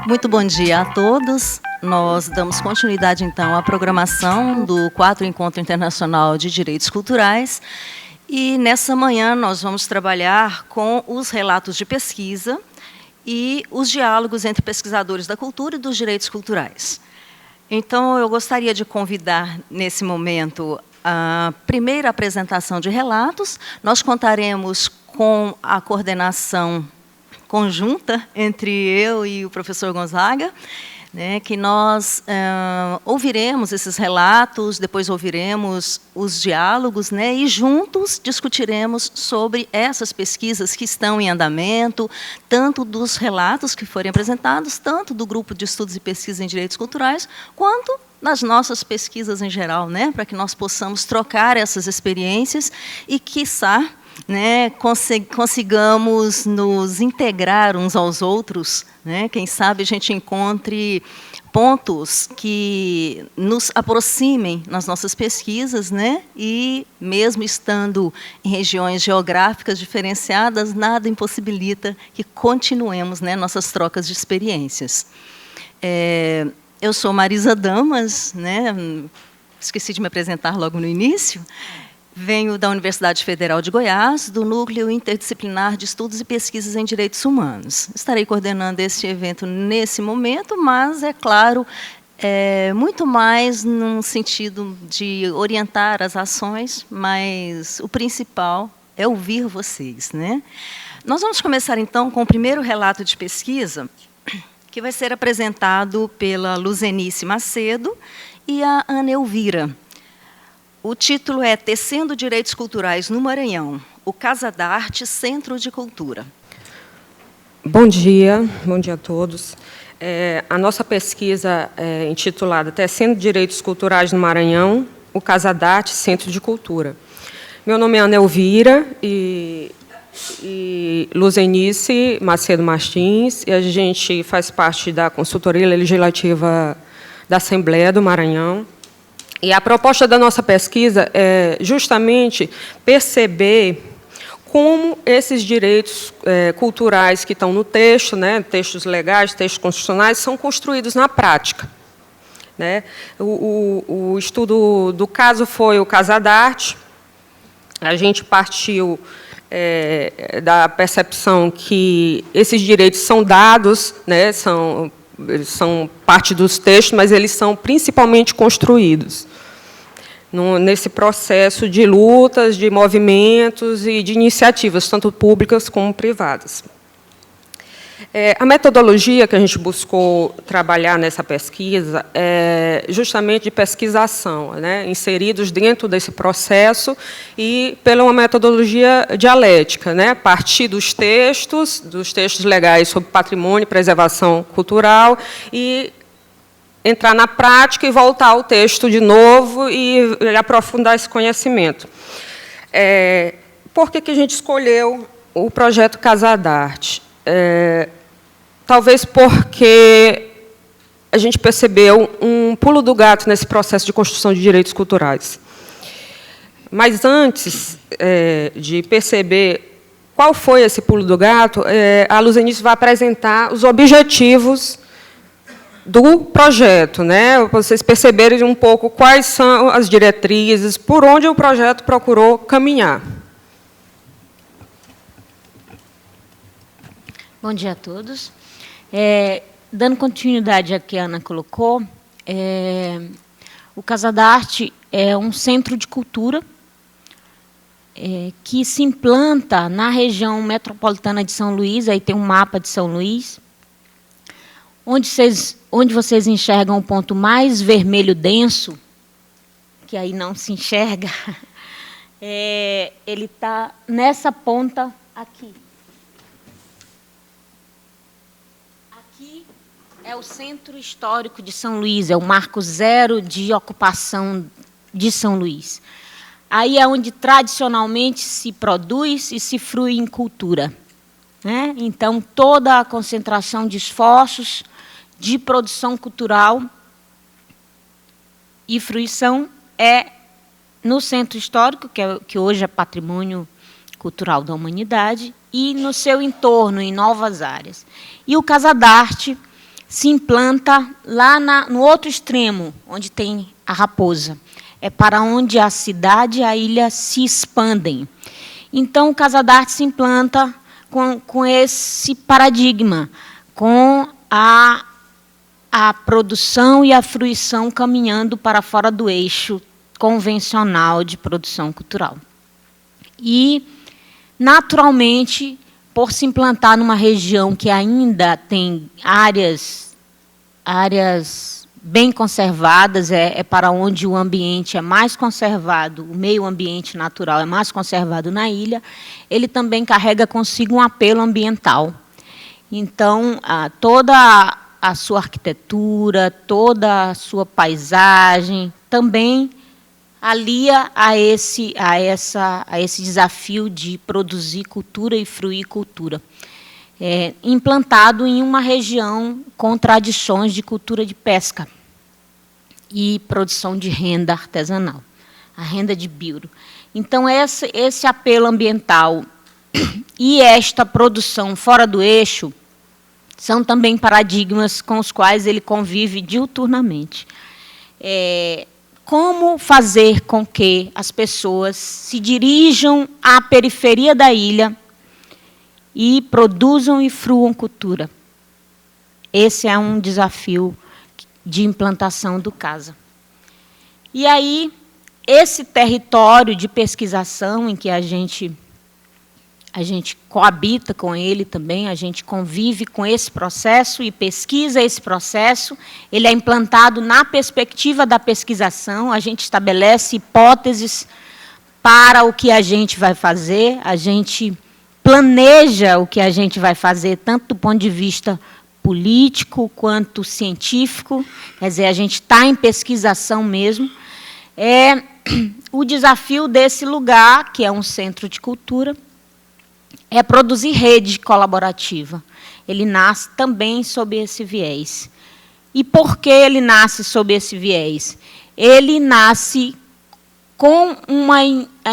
Muito bom dia a todos. Nós damos continuidade, então, à programação do 4º Encontro Internacional de Direitos Culturais. E, nessa manhã, nós vamos trabalhar com os relatos de pesquisa e os diálogos entre pesquisadores da cultura e dos direitos culturais. Então, eu gostaria de convidar, nesse momento, a primeira apresentação de relatos. Nós contaremos com a coordenação conjunta entre eu e o professor Gonzaga, né, que nós ouviremos esses relatos, depois ouviremos os diálogos, né, e juntos discutiremos sobre essas pesquisas que estão em andamento, tanto dos relatos que forem apresentados, tanto do grupo de estudos e pesquisa em direitos culturais, quanto nas nossas pesquisas em geral, né, para que nós possamos trocar essas experiências e, quiçá, né, consigamos nos integrar uns aos outros, né, quem sabe a gente encontre pontos que nos aproximem nas nossas pesquisas, né, e mesmo estando em regiões geográficas diferenciadas, nada impossibilita que continuemos, né, nossas trocas de experiências. Eu sou Marisa Damas, né, esqueci de me apresentar logo no início. Venho da Universidade Federal de Goiás, do Núcleo Interdisciplinar de Estudos e Pesquisas em Direitos Humanos. Estarei coordenando este evento nesse momento, mas, é claro, muito mais num sentido de orientar as ações, mas o principal é ouvir vocês, né? Nós vamos começar, então, com o primeiro relato de pesquisa, que vai ser apresentado pela Luzenice Macedo e a Ana Elvira. O título é Tecendo Direitos Culturais no Maranhão, o Casa da Arte Centro de Cultura. Bom dia a todos. A nossa pesquisa é intitulada Tecendo Direitos Culturais no Maranhão, o Casa da Arte Centro de Cultura. Meu nome é Ana Elvira e Luzenice Macedo Martins, e a gente faz parte da consultoria legislativa da Assembleia do Maranhão. E a proposta da nossa pesquisa é justamente perceber como esses direitos culturais que estão no texto, né, textos legais, textos constitucionais, são construídos na prática, né? O estudo do caso foi o Casa da Arte. A gente partiu da percepção que esses direitos são dados, né, são parte dos textos, mas eles são principalmente construídos nesse processo de lutas, de movimentos e de iniciativas, tanto públicas como privadas. A metodologia que a gente buscou trabalhar nessa pesquisa é justamente de pesquisação, né, inseridos dentro desse processo e pela uma metodologia dialética, né, a partir dos textos legais sobre patrimônio e preservação cultural, e entrar na prática e voltar ao texto de novo e aprofundar esse conhecimento. Por que a gente escolheu o projeto Casa da Arte? Talvez porque a gente percebeu um pulo do gato nesse processo de construção de direitos culturais. Mas, antes de perceber qual foi esse pulo do gato, a Luzenice vai apresentar os objetivos do projeto, né, para vocês perceberem um pouco quais são as diretrizes, por onde o projeto procurou caminhar. Bom dia a todos. Dando continuidade ao que a Ana colocou, o Casa da Arte é um centro de cultura que se implanta na região metropolitana de São Luís, aí tem um mapa de São Luís, onde vocês enxergam o ponto mais vermelho denso, que aí não se enxerga, ele está nessa ponta aqui. Aqui É o Centro Histórico de São Luís, é o marco zero de ocupação de São Luís. Aí é onde tradicionalmente se produz e se frui em cultura, né? Então, toda a concentração de esforços de produção cultural e fruição é no Centro Histórico, que hoje é Patrimônio Cultural da Humanidade, e no seu entorno, em novas áreas. E o Casa d'Arte se implanta lá no outro extremo, onde tem a Raposa. É para onde a cidade e a ilha se expandem. Então, o Casa d'Arte se implanta com esse paradigma, com a produção e a fruição caminhando para fora do eixo convencional de produção cultural. E, naturalmente, por se implantar numa região que ainda tem áreas bem conservadas, é para onde o ambiente é mais conservado, o meio ambiente natural é mais conservado na ilha, ele também carrega consigo um apelo ambiental. Então, toda a sua arquitetura, toda a sua paisagem, também alia a esse desafio de produzir cultura e fruir cultura. Implantado em uma região com tradições de cultura de pesca e produção de renda artesanal, a renda de biuro. Então, esse apelo ambiental e esta produção fora do eixo são também paradigmas com os quais ele convive diuturnamente. Como fazer com que as pessoas se dirijam à periferia da ilha e produzam e fruam cultura? Esse é um desafio de implantação do Casa. E aí, esse território de pesquisação em que a gente coabita com ele também, a gente convive com esse processo e pesquisa esse processo, ele é implantado na perspectiva da pesquisação, a gente estabelece hipóteses para o que a gente vai fazer, a gente planeja o que a gente vai fazer, tanto do ponto de vista político quanto científico, quer dizer, a gente está em pesquisação mesmo. O desafio desse lugar, que é um centro de cultura, é produzir rede colaborativa. Ele nasce também sob esse viés. E por que ele nasce sob esse viés? Ele nasce com uma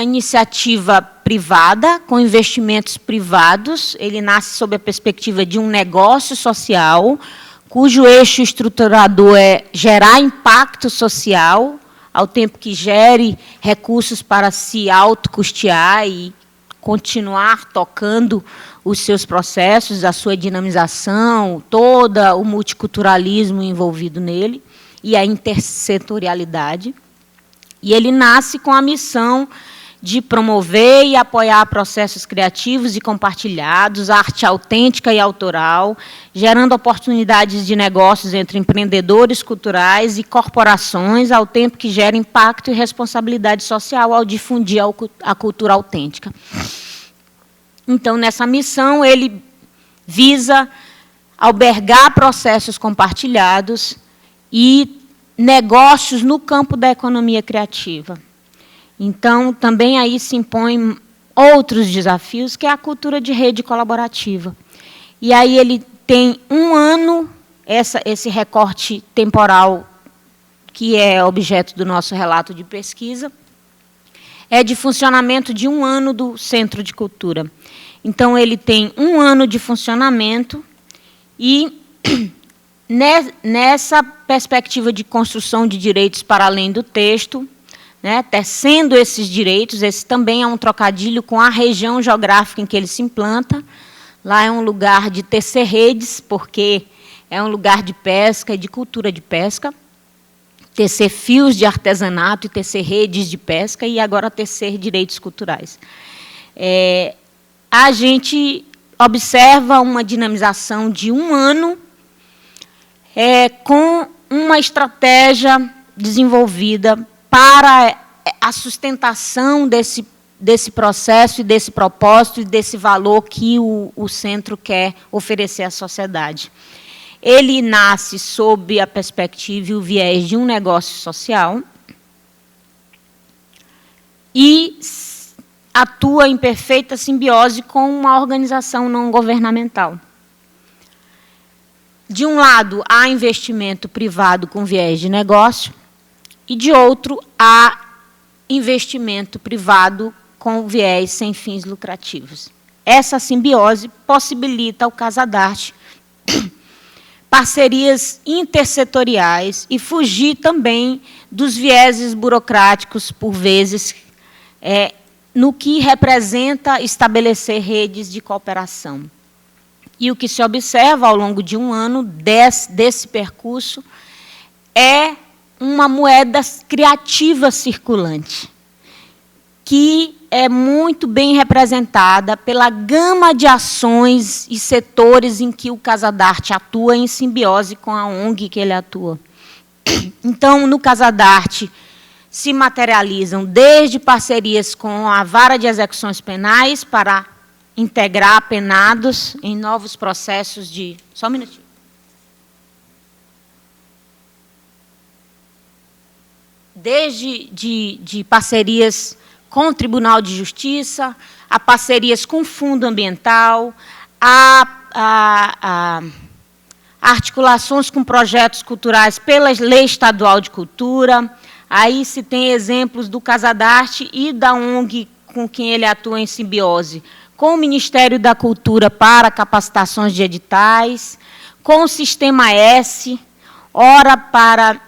iniciativa privada, com investimentos privados, ele nasce sob a perspectiva de um negócio social, cujo eixo estruturador é gerar impacto social, ao tempo que gere recursos para se autocustear e continuar tocando os seus processos, a sua dinamização, todo o multiculturalismo envolvido nele, e a intersetorialidade. E ele nasce com a missão de promover e apoiar processos criativos e compartilhados, arte autêntica e autoral, gerando oportunidades de negócios entre empreendedores culturais e corporações, ao tempo que gera impacto e responsabilidade social ao difundir a cultura autêntica. Então, nessa missão, ele visa albergar processos compartilhados e negócios no campo da economia criativa. Então, também aí se impõem outros desafios, que é a cultura de rede colaborativa. E aí ele tem um ano, esse recorte temporal, que é objeto do nosso relato de pesquisa, é de funcionamento de um ano do Centro de Cultura. Então, ele tem um ano de funcionamento e, nessa perspectiva de construção de direitos para além do texto, né, tecendo esses direitos, esse também é um trocadilho com a região geográfica em que ele se implanta. Lá é um lugar de tecer redes, porque é um lugar de pesca e de cultura de pesca, tecer fios de artesanato e tecer redes de pesca, e agora tecer direitos culturais. A gente observa uma dinamização de um ano com uma estratégia desenvolvida para a sustentação desse processo e desse propósito e desse valor que o centro quer oferecer à sociedade. ele nasce sob a perspectiva e o viés de um negócio social e atua em perfeita simbiose com uma organização não governamental. De um lado, há investimento privado com viés de negócio, e, de outro, há investimento privado com viés sem fins lucrativos. Essa simbiose possibilita ao Casadarte parcerias intersetoriais e fugir também dos vieses burocráticos, por vezes, no que representa estabelecer redes de cooperação. E o que se observa ao longo de um ano desse percurso é uma moeda criativa circulante, que é muito bem representada pela gama de ações e setores em que o Casadarte atua em simbiose com a ONG que ele atua. Então, no Casadarte, se materializam desde parcerias com a Vara de Execuções Penais para integrar apenados em novos processos de... Só um minutinho. Desde de parcerias com o Tribunal de Justiça, a parcerias com o Fundo Ambiental, a articulações com projetos culturais pela Lei Estadual de Cultura. Aí se tem exemplos do Casadarte e da ONG com quem ele atua em simbiose, com o Ministério da Cultura para capacitações de editais, com o Sistema S, ora para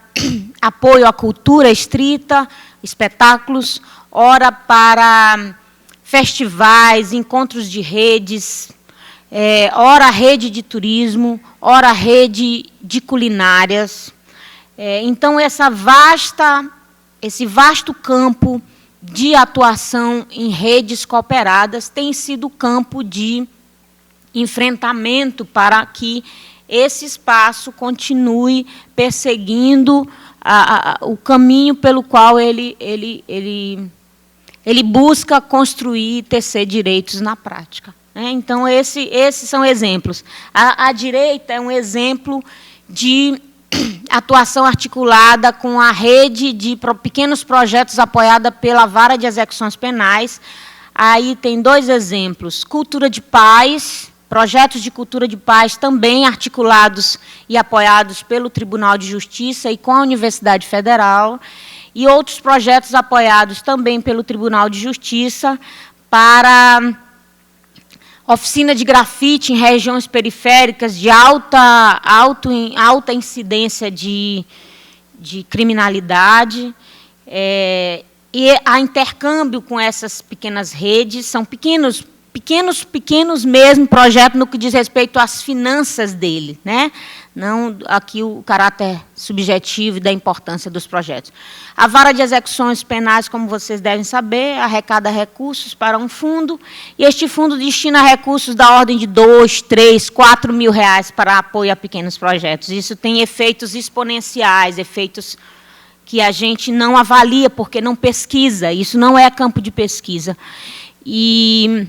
apoio à cultura estrita, espetáculos, ora para festivais, encontros de redes, ora rede de turismo, ora rede de culinárias. Então, esse vasto campo de atuação em redes cooperadas tem sido campo de enfrentamento para que esse espaço continue perseguindo o caminho pelo qual ele busca construir e tecer direitos na prática. Então, esses são exemplos. A direita é um exemplo de atuação articulada com a rede de pequenos projetos apoiada pela Vara de Execuções Penais. Aí tem dois exemplos. Cultura de Paz, projetos de cultura de paz também articulados e apoiados pelo Tribunal de Justiça e com a Universidade Federal, e outros projetos apoiados também pelo Tribunal de Justiça para oficina de grafite em regiões periféricas de alta incidência de criminalidade, e a intercâmbio com essas pequenas redes, são pequenos mesmo projetos no que diz respeito às finanças dele, né? Não aqui o caráter subjetivo da importância dos projetos. A Vara de Execuções Penais, como vocês devem saber, arrecada recursos para um fundo, e este fundo destina recursos da ordem de 2, 3, 4 mil reais para apoio a pequenos projetos. Isso tem efeitos exponenciais, efeitos que a gente não avalia, porque não pesquisa, isso não é campo de pesquisa. E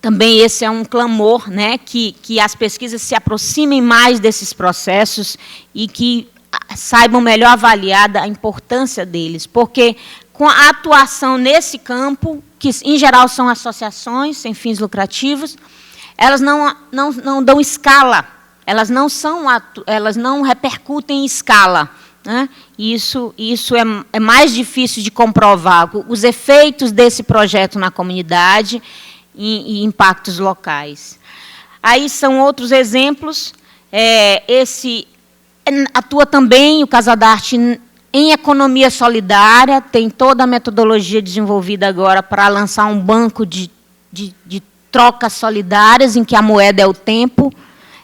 também esse é um clamor, né, que as pesquisas se aproximem mais desses processos e que saibam melhor avaliar a importância deles, porque com a atuação nesse campo, que em geral são associações sem fins lucrativos, elas não dão escala, elas não repercutem em escala, né? Isso é mais difícil de comprovar, os efeitos desse projeto na comunidade e impactos locais. Aí são outros exemplos. Atua também o Casadarte em economia solidária, tem toda a metodologia desenvolvida agora para lançar um banco de trocas solidárias, em que a moeda é o tempo.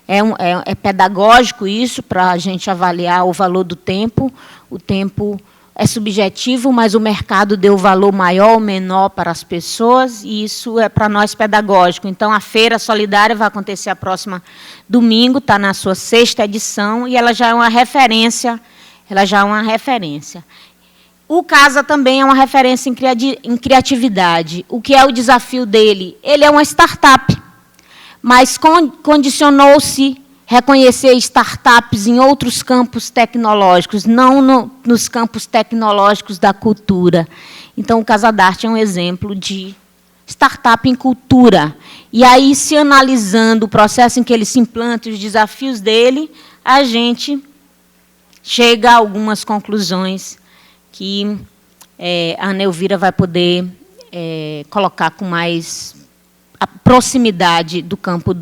É pedagógico isso, para a gente avaliar o valor do tempo. O tempo é subjetivo, mas o mercado deu valor maior ou menor para as pessoas, e isso é para nós pedagógico. Então, a Feira Solidária vai acontecer a próxima domingo, está na sua 6ª edição, e ela já é uma referência. O CASA também é uma referência em criatividade. O que é o desafio dele? Ele é uma startup, mas condicionou-se reconhecer startups em outros campos tecnológicos, não nos campos tecnológicos da cultura. Então, o Casa d'Arte é um exemplo de startup em cultura. E aí, se analisando o processo em que ele se implanta e os desafios dele, a gente chega a algumas conclusões que a Ana Elvira vai poder colocar com mais proximidade do campo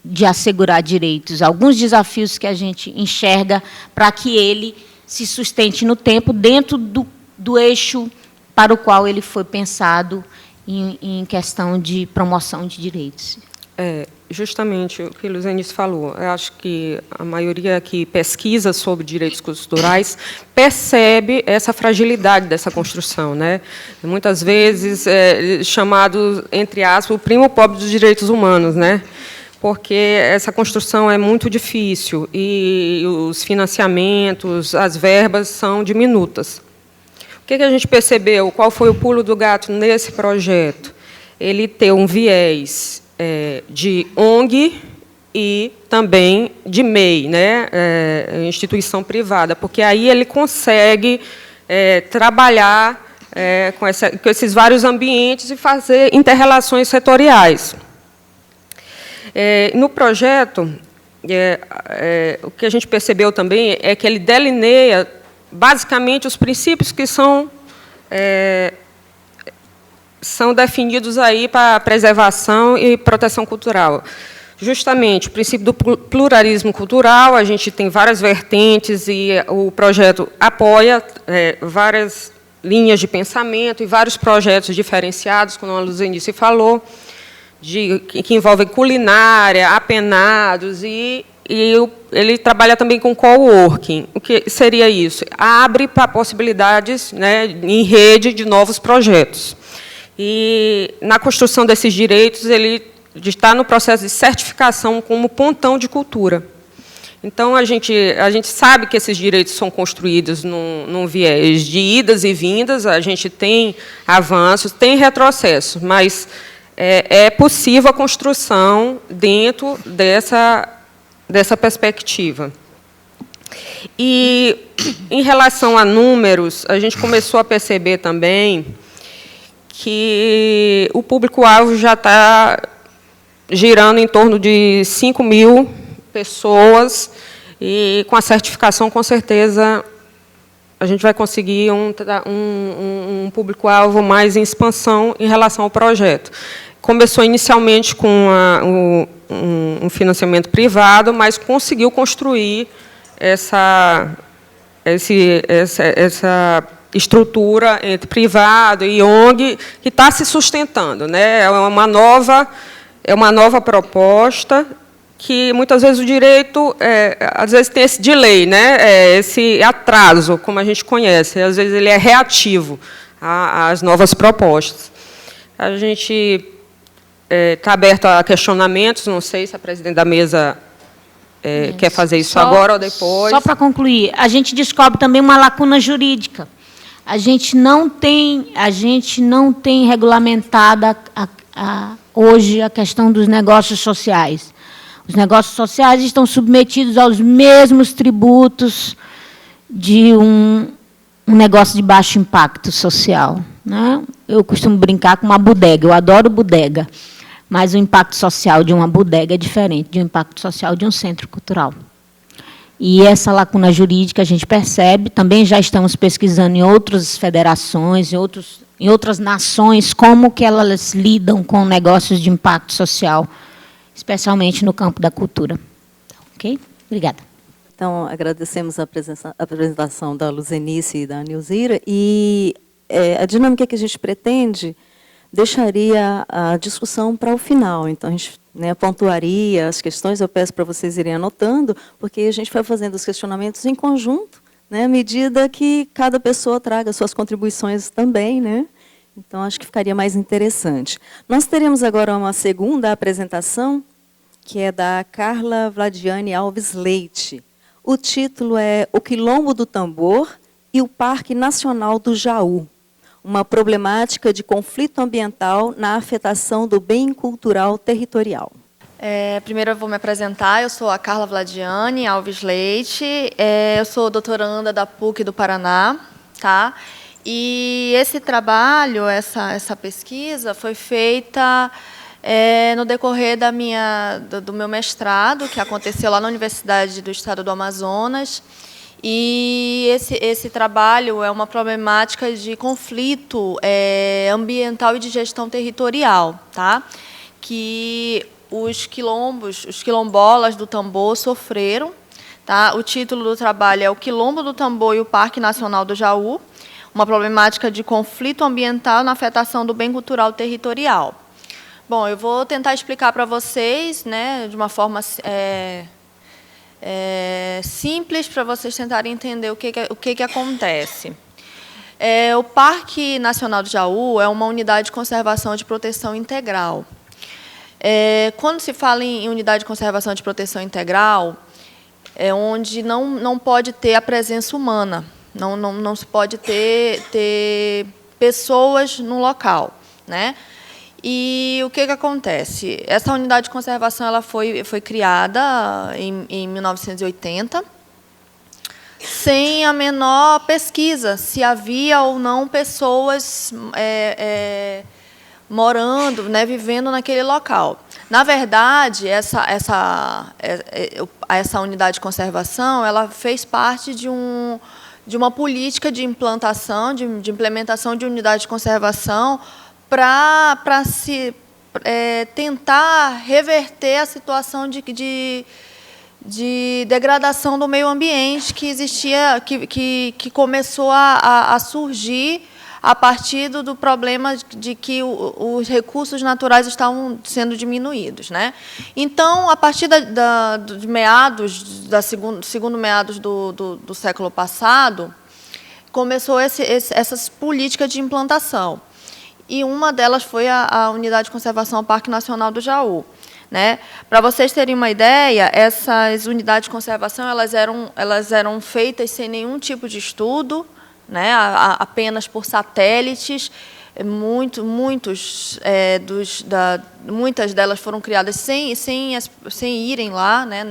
de assegurar direitos. Alguns desafios que a gente enxerga para que ele se sustente no tempo dentro do eixo para o qual ele foi pensado em questão de promoção de direitos. Justamente o que a Luzenice falou. Eu acho que a maioria que pesquisa sobre direitos culturais percebe essa fragilidade dessa construção, né? Muitas vezes chamado, entre aspas, o primo pobre dos direitos humanos, né? Porque essa construção é muito difícil e os financiamentos, as verbas são diminutas. O que a gente percebeu? Qual foi o pulo do gato nesse projeto? Ele tem um viés de ONG e também de MEI, né? Instituição privada, porque aí ele consegue trabalhar com esses vários ambientes e fazer inter-relações setoriais. No projeto, o que a gente percebeu também é que ele delineia, basicamente, os princípios que são definidos aí para a preservação e proteção cultural. Justamente, o princípio do pluralismo cultural, a gente tem várias vertentes e o projeto apoia várias linhas de pensamento e vários projetos diferenciados, como a Luzenice falou, que envolvem culinária, apenados, e ele trabalha também com coworking. O que seria isso? Abre para possibilidades, né, em rede de novos projetos. E, na construção desses direitos, ele está no processo de certificação como pontão de cultura. Então, a gente sabe que esses direitos são construídos num viés de idas e vindas, a gente tem avanços, tem retrocessos, mas é possível a construção dentro dessa perspectiva. E, em relação a números, a gente começou a perceber também que o público-alvo já está girando em torno de 5.000 pessoas, e, com a certificação, com certeza, a gente vai conseguir um público-alvo mais em expansão em relação ao projeto. Começou inicialmente com um financiamento privado, mas conseguiu construir essa estrutura entre privado e ONG que está se sustentando, né? É uma nova proposta que muitas vezes o direito às vezes tem esse delay, né? Esse atraso, como a gente conhece, às vezes ele é reativo às novas propostas. A gente está aberto a questionamentos, não sei se a presidente da mesa quer fazer isso agora ou depois. Só para concluir, a gente descobre também uma lacuna jurídica. A gente não tem regulamentada hoje a questão dos negócios sociais. Os negócios sociais estão submetidos aos mesmos tributos de um negócio de baixo impacto social, né? Eu costumo brincar com uma bodega, eu adoro bodega, mas o impacto social de uma bodega é diferente do impacto social de um centro cultural. E essa lacuna jurídica a gente percebe, também já estamos pesquisando em outras federações, em outras nações, como que elas lidam com negócios de impacto social, especialmente no campo da cultura. Ok? Obrigada. Então, agradecemos a apresentação da Luzenice e da Ana Elvira, e a dinâmica que a gente pretende deixaria a discussão para o final. Então, a gente pontuaria as questões, eu peço para vocês irem anotando, porque a gente vai fazendo os questionamentos em conjunto, né, à medida que cada pessoa traga suas contribuições também, né? Então, acho que ficaria mais interessante. Nós teremos agora uma segunda apresentação, que é da Carla Vladiane Alves Leite. O título é O Quilombo do Tambor e o Parque Nacional do Jaú, uma problemática de conflito ambiental na afetação do bem cultural territorial. Primeiro eu vou me apresentar, eu sou a Carla Vladiane Alves Leite, eu sou doutoranda da PUC do Paraná, tá? E esse trabalho, essa pesquisa foi feita no decorrer do meu mestrado, que aconteceu lá na Universidade do Estado do Amazonas. E esse trabalho é uma problemática de conflito ambiental e de gestão territorial, tá? Que os quilombolas do Tambor sofreram. Tá? O título do trabalho é O Quilombo do Tambor e o Parque Nacional do Jaú, uma problemática de conflito ambiental na afetação do bem cultural territorial. Bom, eu vou tentar explicar para vocês, né, de uma forma simples, para vocês tentarem entender o que acontece. O Parque Nacional do Jaú é uma unidade de conservação de proteção integral. Quando se fala em unidade de conservação de proteção integral, é onde não pode ter a presença humana, não se pode ter pessoas no local, né? E o que acontece? Essa unidade de conservação ela foi criada em 1980, sem a menor pesquisa se havia ou não pessoas morando, né, vivendo naquele local. Na verdade, essa unidade de conservação ela fez parte de uma política de implantação, de implementação de unidade de conservação para se tentar reverter a situação de degradação do meio ambiente que existia, que começou a surgir a partir do problema de que os recursos naturais estavam sendo diminuídos, né? Então, a partir de meados, segundo meados do século passado, começou essas políticas de implantação. E uma delas foi a Unidade de Conservação Parque Nacional do Jaú. Né? Para vocês terem uma ideia, essas unidades de conservação elas eram feitas sem nenhum tipo de estudo, né? Apenas por satélites. Muitas delas foram criadas sem irem lá, né,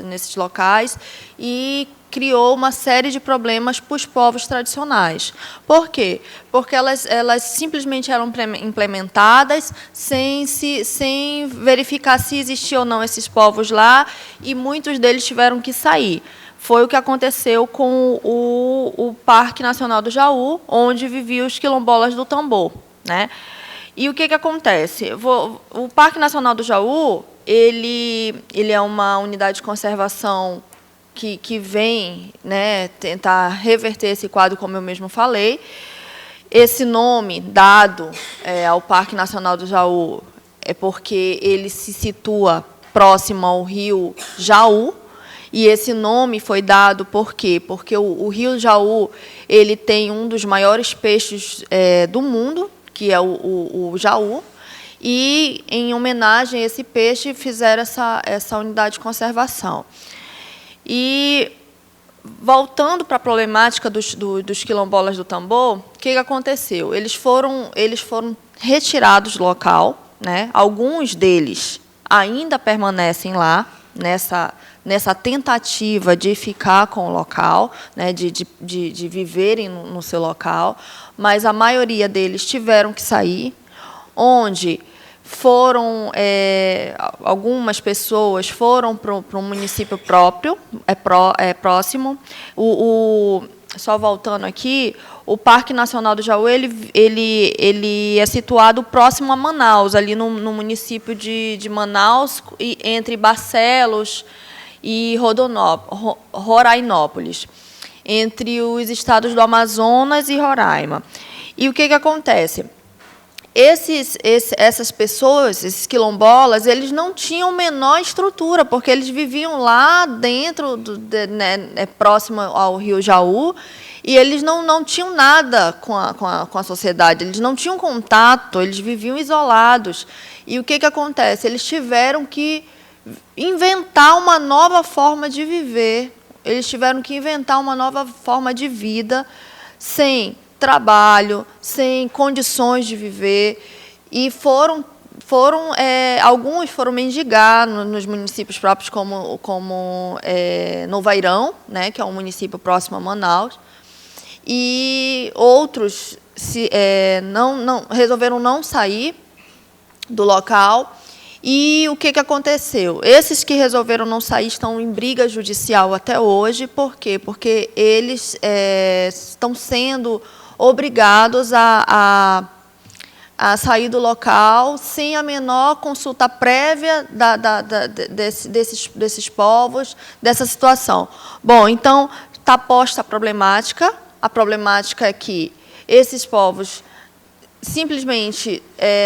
nesses locais, e criou uma série de problemas para os povos tradicionais. Por quê? Porque elas simplesmente eram implementadas sem verificar se existiam ou não esses povos lá, e muitos deles tiveram que sair. Foi o que aconteceu com o Parque Nacional do Jaú, onde viviam os quilombolas do Tambor, né? E o que acontece? O Parque Nacional do Jaú ele é uma unidade de conservação que vem, né, tentar reverter esse quadro, como eu mesmo falei. Esse nome dado ao Parque Nacional do Jaú é porque ele se situa próximo ao rio Jaú. E esse nome foi dado por quê? Porque o rio Jaú ele tem um dos maiores peixes do mundo, que é o Jaú, e, em homenagem a esse peixe, fizeram essa unidade de conservação. E, voltando para a problemática dos quilombolas do Tambor, o que aconteceu? Eles foram retirados do local, né? Alguns deles ainda permanecem lá, nessa tentativa de ficar com o local, né, de viverem no seu local, mas a maioria deles tiveram que sair, onde foram algumas pessoas foram para um município próprio, próximo. Só voltando aqui, o Parque Nacional do Jaú ele é situado próximo a Manaus, ali no município de Manaus, entre Barcelos e Rorainópolis, entre os estados do Amazonas e Roraima. E o que acontece? Essas pessoas, esses quilombolas, eles não tinham menor estrutura, porque eles viviam lá dentro, próximo ao rio Jaú, e eles não tinham nada com a sociedade, eles não tinham contato, eles viviam isolados. E o que acontece? Eles tiveram que inventar uma nova forma de viver, eles tiveram que inventar uma nova forma de vida, sem trabalho, sem condições de viver, e foram alguns foram mendigar nos municípios próprios, como Novairão, né, que é um município próximo a Manaus, e outros resolveram não sair do local. E o que aconteceu? Esses que resolveram não sair estão em briga judicial até hoje. Por quê? Porque eles estão sendo obrigados a sair do local sem a menor consulta prévia desses povos, dessa situação. Bom, então, está posta a problemática. A problemática é que esses povos simplesmente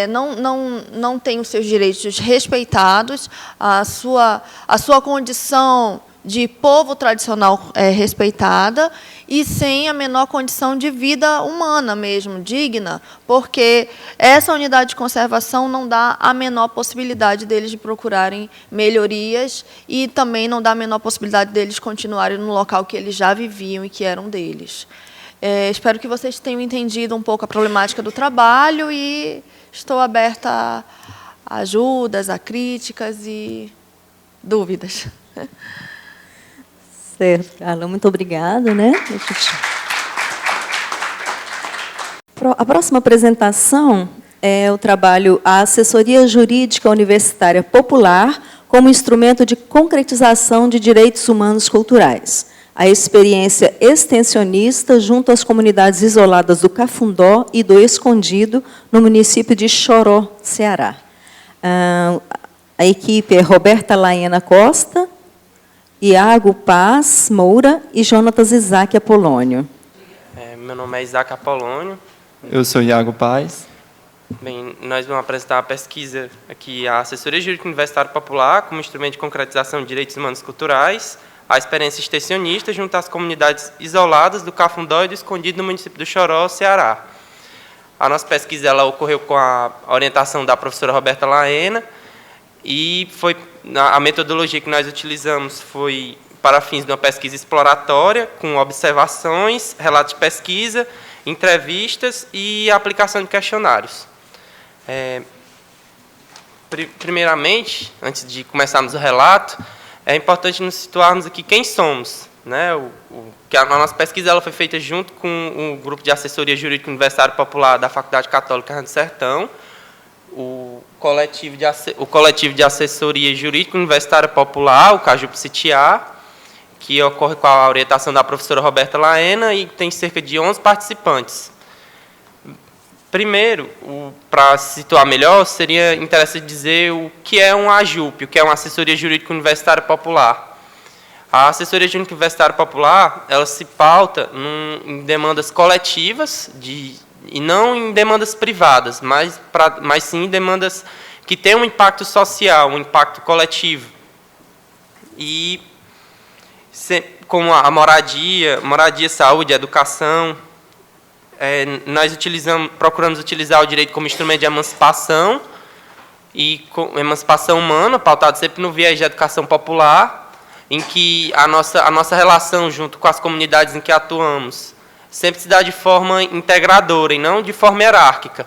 não têm os seus direitos respeitados, a sua condição de povo tradicional respeitada, e sem a menor condição de vida humana mesmo, digna, porque essa unidade de conservação não dá a menor possibilidade deles de procurarem melhorias e também não dá a menor possibilidade deles continuarem no local que eles já viviam e que eram deles. Espero que vocês tenham entendido um pouco a problemática do trabalho e estou aberta a ajudas, a críticas e dúvidas. Certo, Carla, muito obrigada, né? A próxima apresentação é o trabalho A Assessoria Jurídica Universitária Popular como instrumento de concretização de direitos humanos culturais. A experiência extensionista junto às comunidades isoladas do Cafundó e do Escondido, no município de Choró, Ceará. A equipe é Roberta Laena Costa, Iago Paz Moura e Jonatas Isaac Apolônio. Meu nome é Isaac Apolônio. Eu sou Iago Paz. Bem, nós vamos apresentar a pesquisa aqui, a Assessoria Jurídica Universitária Popular, como instrumento de concretização de direitos humanos culturais, a experiência extensionista junto às comunidades isoladas do Cafundó e do Escondido, no município do Choró, Ceará. A nossa pesquisa ela ocorreu com a orientação da professora Roberta Laena, e a metodologia que nós utilizamos foi para fins de uma pesquisa exploratória, com observações, relatos de pesquisa, entrevistas e aplicação de questionários. Primeiramente, antes de começarmos o relato, é importante nos situarmos aqui quem somos, né? Que a nossa pesquisa ela foi feita junto com o grupo de assessoria jurídica universitária popular da Faculdade Católica do Sertão, o coletivo de assessoria jurídica universitária popular, o CAJUP-CITIA, que ocorre com a orientação da professora Roberta Laena e tem cerca de 11 participantes. Primeiro, para se situar melhor, seria interessante dizer o que é um AJUP, o que é uma assessoria jurídica universitária popular. A assessoria jurídica universitária popular, ela se pauta em demandas coletivas e não em demandas privadas, mas sim em demandas que têm um impacto social, um impacto coletivo. E como a moradia, saúde, educação, nós procuramos utilizar o direito como instrumento de emancipação e emancipação humana, pautado sempre no viés de educação popular, em que a nossa relação junto com as comunidades em que atuamos sempre se dá de forma integradora e não de forma hierárquica.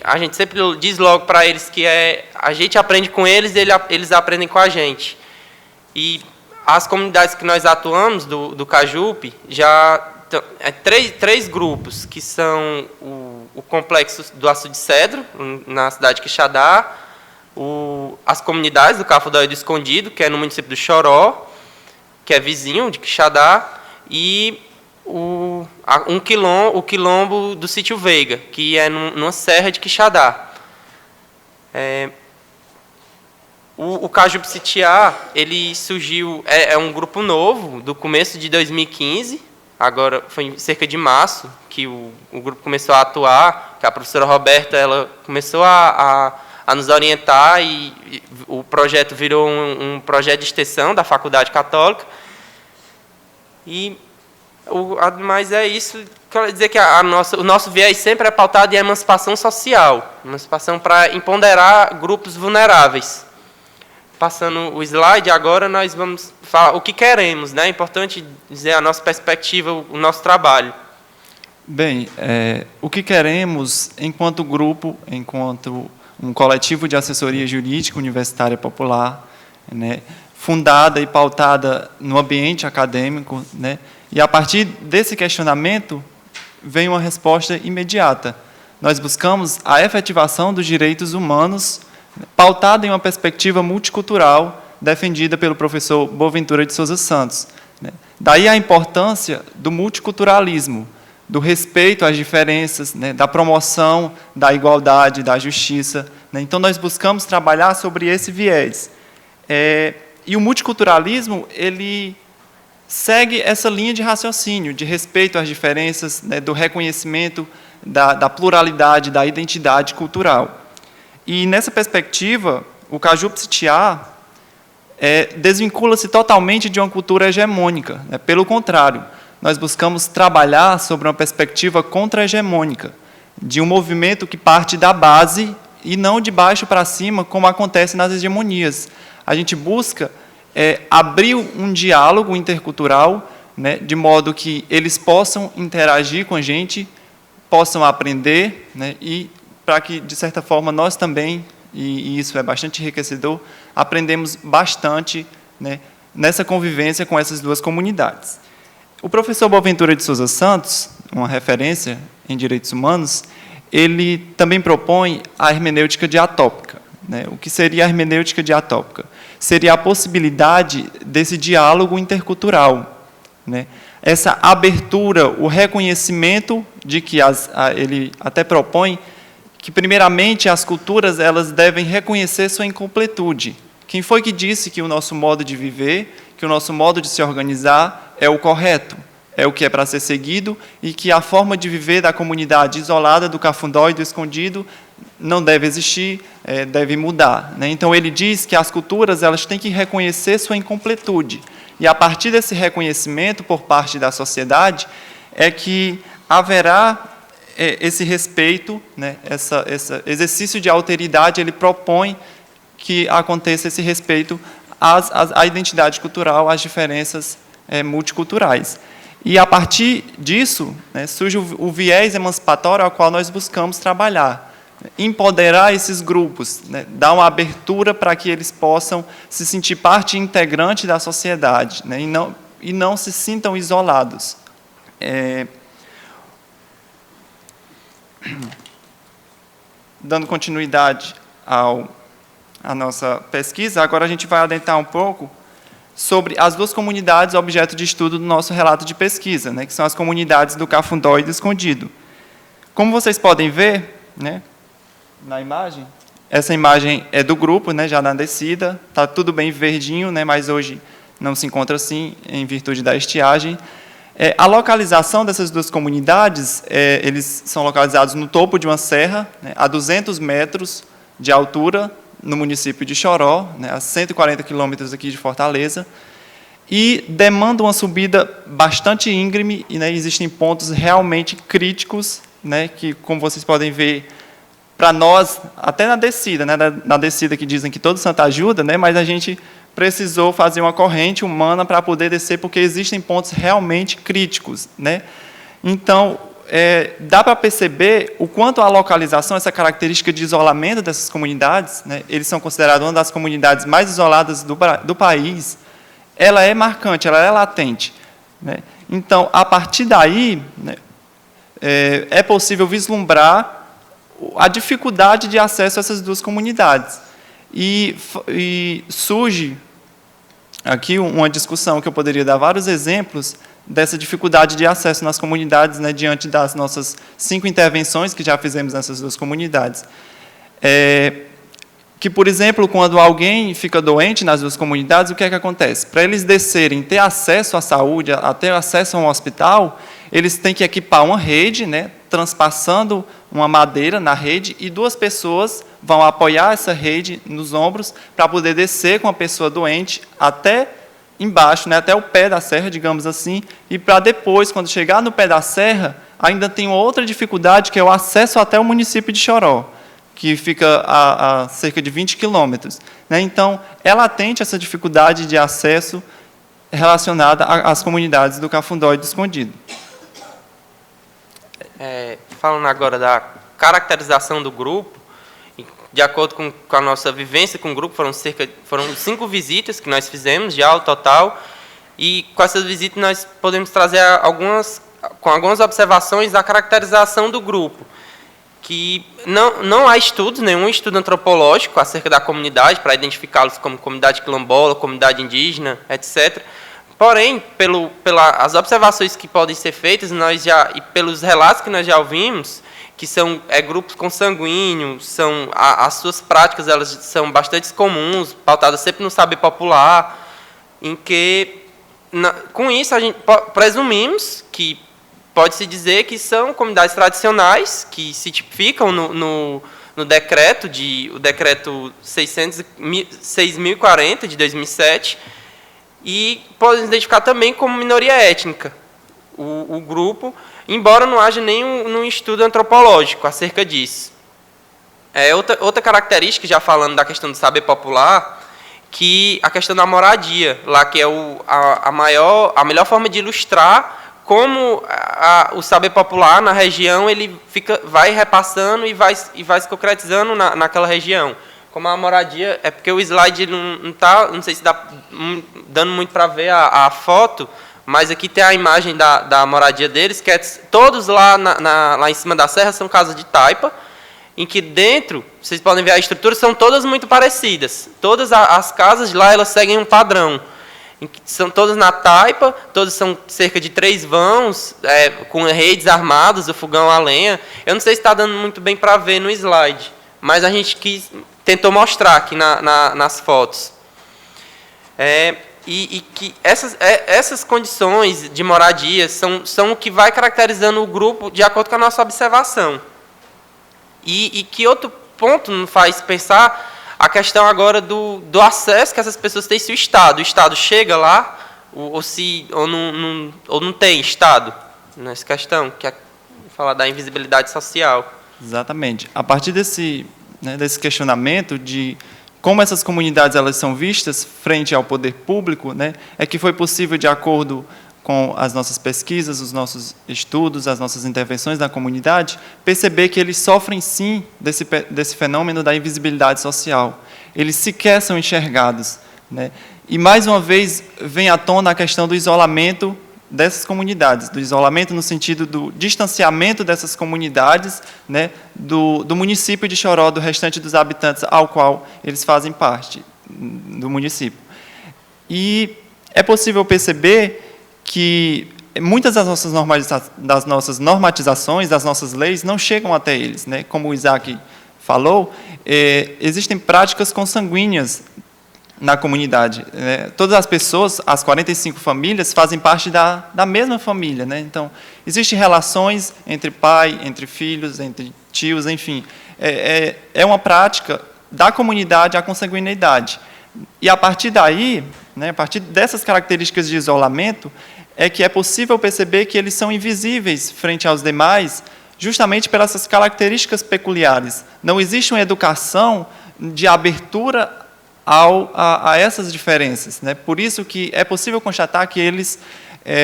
A gente sempre diz logo para eles que a gente aprende com eles e eles aprendem com a gente. E as comunidades que nós atuamos, do CAJUP, já três grupos, que são o complexo do Açude Cedro, na cidade de Quixadá, as comunidades do Cafundó e do Escondido, que é no município do Choró, que é vizinho de Quixadá, e o quilombo do Sítio Veiga, que é numa serra de Quixadá. O CAJUP-CITIA, ele surgiu, é um grupo novo, do começo de 2015, agora foi em cerca de março que o grupo começou a atuar, que a professora Roberta ela começou a nos orientar e o projeto virou um projeto de extensão da Faculdade Católica. Mas é isso, quero dizer que o nosso viés sempre é pautado em emancipação social, emancipação para empoderar grupos vulneráveis. Passando o slide, agora nós vamos falar o que queremos, né? É importante dizer a nossa perspectiva, o nosso trabalho. Bem, o que queremos enquanto grupo, enquanto um coletivo de assessoria jurídica universitária popular, né, fundada e pautada no ambiente acadêmico, né, e, a partir desse questionamento, vem uma resposta imediata. Nós buscamos a efetivação dos direitos humanos, pautada em uma perspectiva multicultural, defendida pelo professor Boaventura de Souza Santos. Daí a importância do multiculturalismo, do respeito às diferenças, da promoção da igualdade, da justiça. Então, nós buscamos trabalhar sobre esse viés. E o multiculturalismo, ele segue essa linha de raciocínio, de respeito às diferenças, do reconhecimento da pluralidade, da identidade cultural. E, nessa perspectiva, o Caju-Psiquiá desvincula-se totalmente de uma cultura hegemônica. Pelo contrário, nós buscamos trabalhar sobre uma perspectiva contra-hegemônica, de um movimento que parte da base e não de baixo para cima, como acontece nas hegemonias. A gente busca abrir um diálogo intercultural, de modo que eles possam interagir com a gente, possam aprender, e para que, de certa forma, nós também, e isso é bastante enriquecedor, aprendemos bastante, nessa convivência com essas duas comunidades. O professor Boaventura de Souza Santos, uma referência em direitos humanos, ele também propõe a hermenêutica diatópica. O que seria a hermenêutica diatópica? Seria a possibilidade desse diálogo intercultural, essa abertura, o reconhecimento de que ele até propõe que, primeiramente, as culturas elas devem reconhecer sua incompletude. Quem foi que disse que o nosso modo de viver, que o nosso modo de se organizar é o correto, é o que é para ser seguido, e que a forma de viver da comunidade isolada, do cafundó e do escondido, não deve existir, deve mudar. Então, ele diz que as culturas elas têm que reconhecer sua incompletude. E, a partir desse reconhecimento por parte da sociedade, é que haverá esse respeito, esse exercício de alteridade, ele propõe que aconteça esse respeito à identidade cultural, às diferenças multiculturais. E, a partir disso, surge o viés emancipatório ao qual nós buscamos trabalhar. Empoderar esses grupos, dar uma abertura para que eles possam se sentir parte integrante da sociedade, e não se sintam isolados. Dando continuidade à nossa pesquisa, agora a gente vai adentrar um pouco sobre as duas comunidades objeto de estudo do nosso relato de pesquisa, que são as comunidades do Cafundó e do Escondido. Como vocês podem ver, na imagem, essa imagem é do grupo, já na descida, está tudo bem verdinho, mas hoje não se encontra assim, em virtude da estiagem. A localização dessas duas comunidades, eles são localizados no topo de uma serra, a 200 metros de altura, no município de Choró, a 140 quilômetros aqui de Fortaleza, e demandam uma subida bastante íngreme, e existem pontos realmente críticos, que, como vocês podem ver, para nós, até na descida, na descida que dizem que todo santo ajuda, mas a gente precisou fazer uma corrente humana para poder descer, porque existem pontos realmente críticos. Então, dá para perceber o quanto a localização, essa característica de isolamento dessas comunidades, eles são considerados uma das comunidades mais isoladas do país, ela é marcante, ela é latente. Então, a partir daí, é possível vislumbrar a dificuldade de acesso a essas duas comunidades. E surge aqui uma discussão que eu poderia dar vários exemplos dessa dificuldade de acesso nas comunidades, diante das nossas 5 intervenções que já fizemos nessas duas comunidades. Que, por exemplo, quando alguém fica doente nas duas comunidades, o que é que acontece? Para eles descerem, ter acesso à saúde, ter acesso a um hospital, eles têm que equipar uma rede, transpassando uma madeira na rede, e 2 pessoas vão apoiar essa rede nos ombros para poder descer com a pessoa doente até embaixo, até o pé da serra, digamos assim, e para depois, quando chegar no pé da serra, ainda tem outra dificuldade, que é o acesso até o município de Choró, que fica a cerca de 20 quilômetros. Então, é latente essa dificuldade de acesso relacionada às comunidades do Cafundó e do Escondido. Falando agora da caracterização do grupo, de acordo com a nossa vivência com o grupo, foram 5 visitas que nós fizemos já, ao total, e com essas visitas nós podemos trazer com algumas observações da caracterização do grupo, que não há nenhum estudo antropológico acerca da comunidade, para identificá-los como comunidade quilombola, comunidade indígena, etc. Porém, pelas observações que podem ser feitas, e pelos relatos que nós já ouvimos, que são grupos consanguíneos, as suas práticas elas são bastante comuns, pautadas sempre no saber popular, em que, com isso, a gente presumimos que pode-se dizer que são comunidades tradicionais, que se tipificam no decreto, o decreto 6.040, de 2007, e podem identificar também como minoria étnica o grupo, embora não haja nenhum estudo antropológico acerca disso. Outra característica, já falando da questão do saber popular, que a questão da moradia, lá que é a melhor forma de ilustrar como o saber popular na região ele vai repassando e vai se concretizando naquela região. Como a moradia, é porque o slide não sei se dá dando muito para ver a foto, mas aqui tem a imagem da moradia deles, que todos lá em cima da serra são casas de taipa, em que dentro, vocês podem ver a estrutura, são todas muito parecidas. Todas as casas lá elas seguem um padrão. São todas na taipa, todas são cerca de 3 vãos, com redes armadas, o fogão a lenha. Eu não sei se está dando muito bem para ver no slide, mas a gente tentou mostrar aqui nas fotos. E que essas condições de moradia são o que vai caracterizando o grupo de acordo com a nossa observação. E que outro ponto nos faz pensar a questão agora do acesso que essas pessoas têm se o Estado chega lá, ou não tem Estado nessa questão, que é falar da invisibilidade social. Exatamente. A partir desse questionamento de como essas comunidades elas são vistas frente ao poder público, é que foi possível, de acordo com as nossas pesquisas, os nossos estudos, as nossas intervenções na comunidade, perceber que eles sofrem, sim, desse fenômeno da invisibilidade social. Eles sequer são enxergados. E, mais uma vez, vem à tona a questão do isolamento dessas comunidades, do isolamento no sentido do distanciamento dessas comunidades, do município de Choró, do restante dos habitantes ao qual eles fazem parte do município. E é possível perceber que muitas das nossas normatizações, das nossas leis, não chegam até eles. Como o Isaac falou, existem práticas consanguíneas na comunidade. Todas as pessoas, as 45 famílias, fazem parte da mesma família. Então, existem relações entre pai, entre filhos, entre tios, enfim. É uma prática da comunidade a consanguinidade. E, a partir daí, a partir dessas características de isolamento, é que é possível perceber que eles são invisíveis frente aos demais, justamente pelas essas características peculiares. Não existe uma educação de abertura a essas diferenças. Por isso que é possível constatar que eles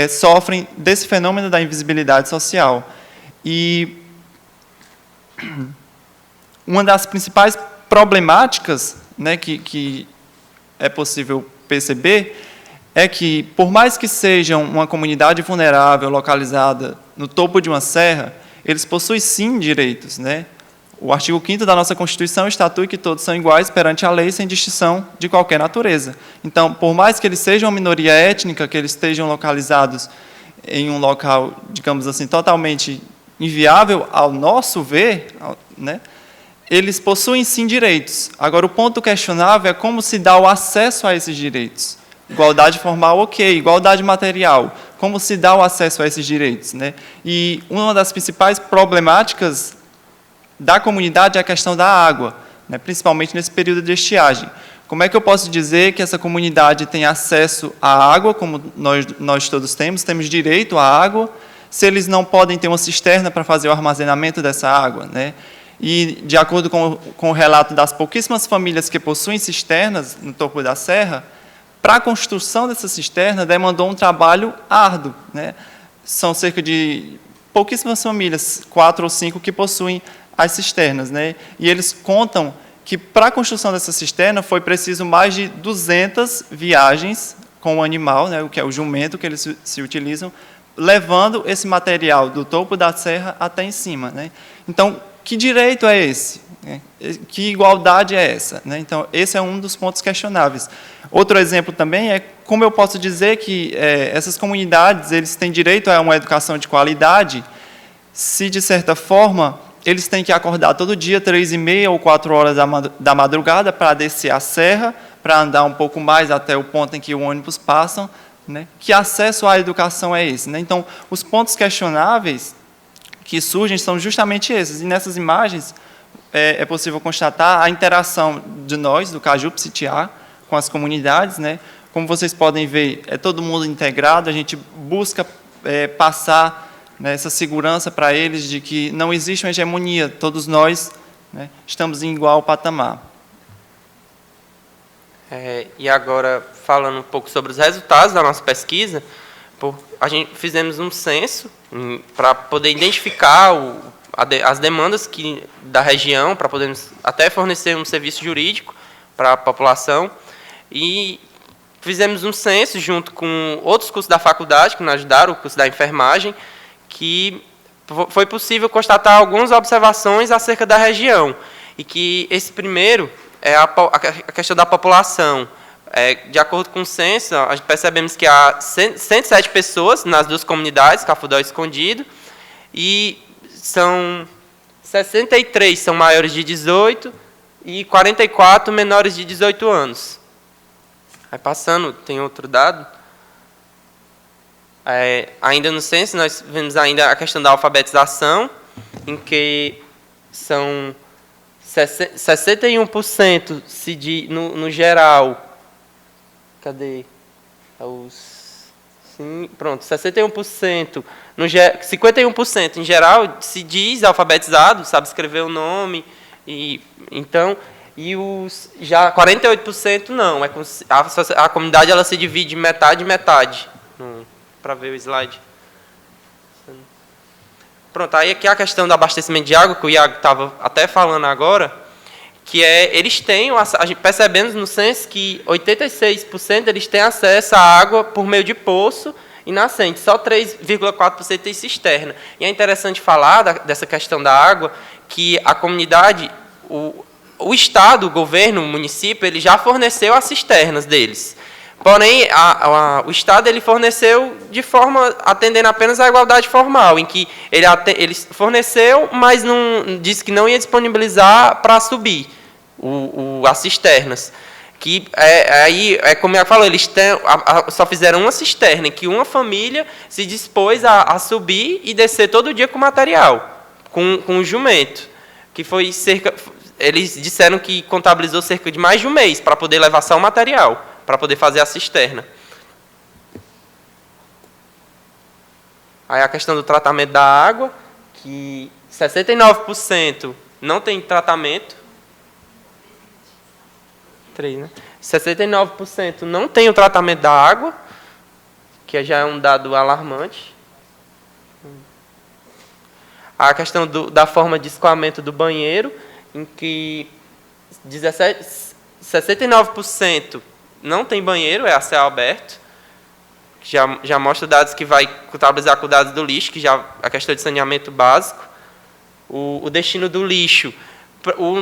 sofrem desse fenômeno da invisibilidade social. E uma das principais problemáticas que é possível perceber é que, por mais que sejam uma comunidade vulnerável, localizada no topo de uma serra, eles possuem, sim, direitos. O artigo 5º da nossa Constituição estatui que todos são iguais perante a lei, sem distinção de qualquer natureza. Então, por mais que eles sejam uma minoria étnica, que eles estejam localizados em um local, digamos assim, totalmente inviável ao nosso ver, eles possuem, sim, direitos. Agora, o ponto questionável é como se dá o acesso a esses direitos. Igualdade formal, ok. Igualdade material. Como se dá o acesso a esses direitos? E uma das principais problemáticas da comunidade é a questão da água, principalmente nesse período de estiagem. Como é que eu posso dizer que essa comunidade tem acesso à água, como nós todos temos direito à água, se eles não podem ter uma cisterna para fazer o armazenamento dessa água? E, de acordo com o relato das pouquíssimas famílias que possuem cisternas no topo da serra, para a construção dessa cisterna demandou um trabalho árduo. São cerca de pouquíssimas famílias, 4 ou 5, que possuem as cisternas. E eles contam que para a construção dessa cisterna foi preciso mais de 200 viagens com o animal, né, o que é o jumento que eles se utilizam, levando esse material do topo da serra até em cima, né? Então, que direito é esse? Que igualdade é essa? Né? Então, esse é um dos pontos questionáveis. Outro exemplo também é como eu posso dizer que essas comunidades eles têm direito a uma educação de qualidade se, de certa forma, eles têm que acordar todo dia, 3h30 ou 4 horas da madrugada, para descer a serra, para andar um pouco mais até o ponto em que o ônibus passa, né? Que acesso à educação é esse? Né? Então, os pontos questionáveis que surgem são justamente esses. E nessas imagens é possível constatar a interação de nós, do Caju-Psitiá, com as comunidades, né? Como vocês podem ver, é todo mundo integrado, a gente busca passar, né, essa segurança para eles de que não existe uma hegemonia, todos nós, né, estamos em igual patamar. E agora, falando um pouco sobre os resultados da nossa pesquisa, a gente fizemos um censo para poder identificar as demandas da região, para podermos até fornecer um serviço jurídico para a população. E fizemos um censo junto com outros cursos da faculdade, que nos ajudaram, o curso da enfermagem, que foi possível constatar algumas observações acerca da região. E que esse primeiro é a questão da população. De acordo com o censo, a gente percebemos que há 107 pessoas nas duas comunidades, Cafundó e Escondido, e 63 são maiores de 18 e 44 menores de 18 anos. Aí passando, tem outro dado. Ainda no censo, nós vemos ainda a questão da alfabetização, em que são 61% no geral. Cadê? Pronto, 61%. 51% em geral se diz alfabetizado, sabe escrever o nome. Já 48% não. A comunidade ela se divide metade e metade. Para ver o slide. Pronto, aí aqui a questão do abastecimento de água, que o Iago estava até falando agora, que eles têm, percebemos no censo que 86% eles têm acesso à água por meio de poço e nascente, só 3,4% tem cisterna. E é interessante falar dessa questão da água, que a comunidade, o Estado, o governo, o município, ele já forneceu as cisternas deles. Porém, o Estado ele forneceu de forma atendendo apenas à igualdade formal, em que ele forneceu, mas não disse que não ia disponibilizar para subir as cisternas. Que como eu falou, eles só fizeram uma cisterna, em que uma família se dispôs a subir e descer todo dia com material, com o jumento, que foi eles disseram que contabilizou cerca de mais de um mês para poder levar só o material, para poder fazer a cisterna. Aí a questão do tratamento da água, que 69% não tem tratamento. 69% não tem o tratamento da água, que já é um dado alarmante. A questão da forma de escoamento do banheiro, em que 69% não tem banheiro, é a céu aberto, que já mostra dados que vai contabilizar com dados do lixo, que já a questão de saneamento básico. O destino do lixo,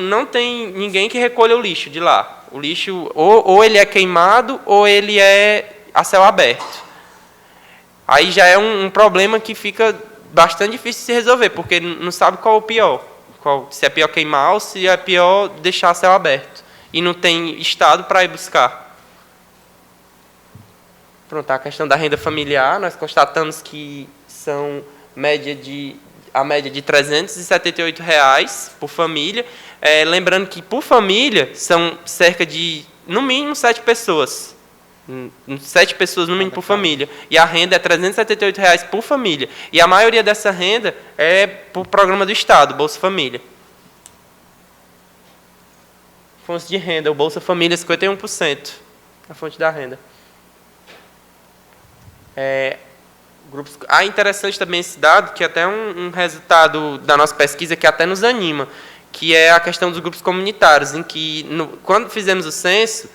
não tem ninguém que recolha o lixo de lá. O lixo, ou ele é queimado, ou ele é a céu aberto. Aí já é um problema que fica bastante difícil de se resolver, porque não sabe qual é o pior. Se é pior queimar ou se é pior deixar a céu aberto. E não tem Estado para ir buscar. Pronto, a questão da renda familiar, nós constatamos que são a média de R$ 378 por família. Lembrando que, por família, são cerca de, no mínimo, 7 pessoas. 7 pessoas, no mínimo, por família. E a renda é R$ 378 por família. E a maioria dessa renda é por programa do Estado, Bolsa Família. Fontes de renda, o Bolsa Família, 51%. A fonte da renda. Interessante também esse dado, que até um resultado da nossa pesquisa que até nos anima, que é a questão dos grupos comunitários, em que, quando fizemos o censo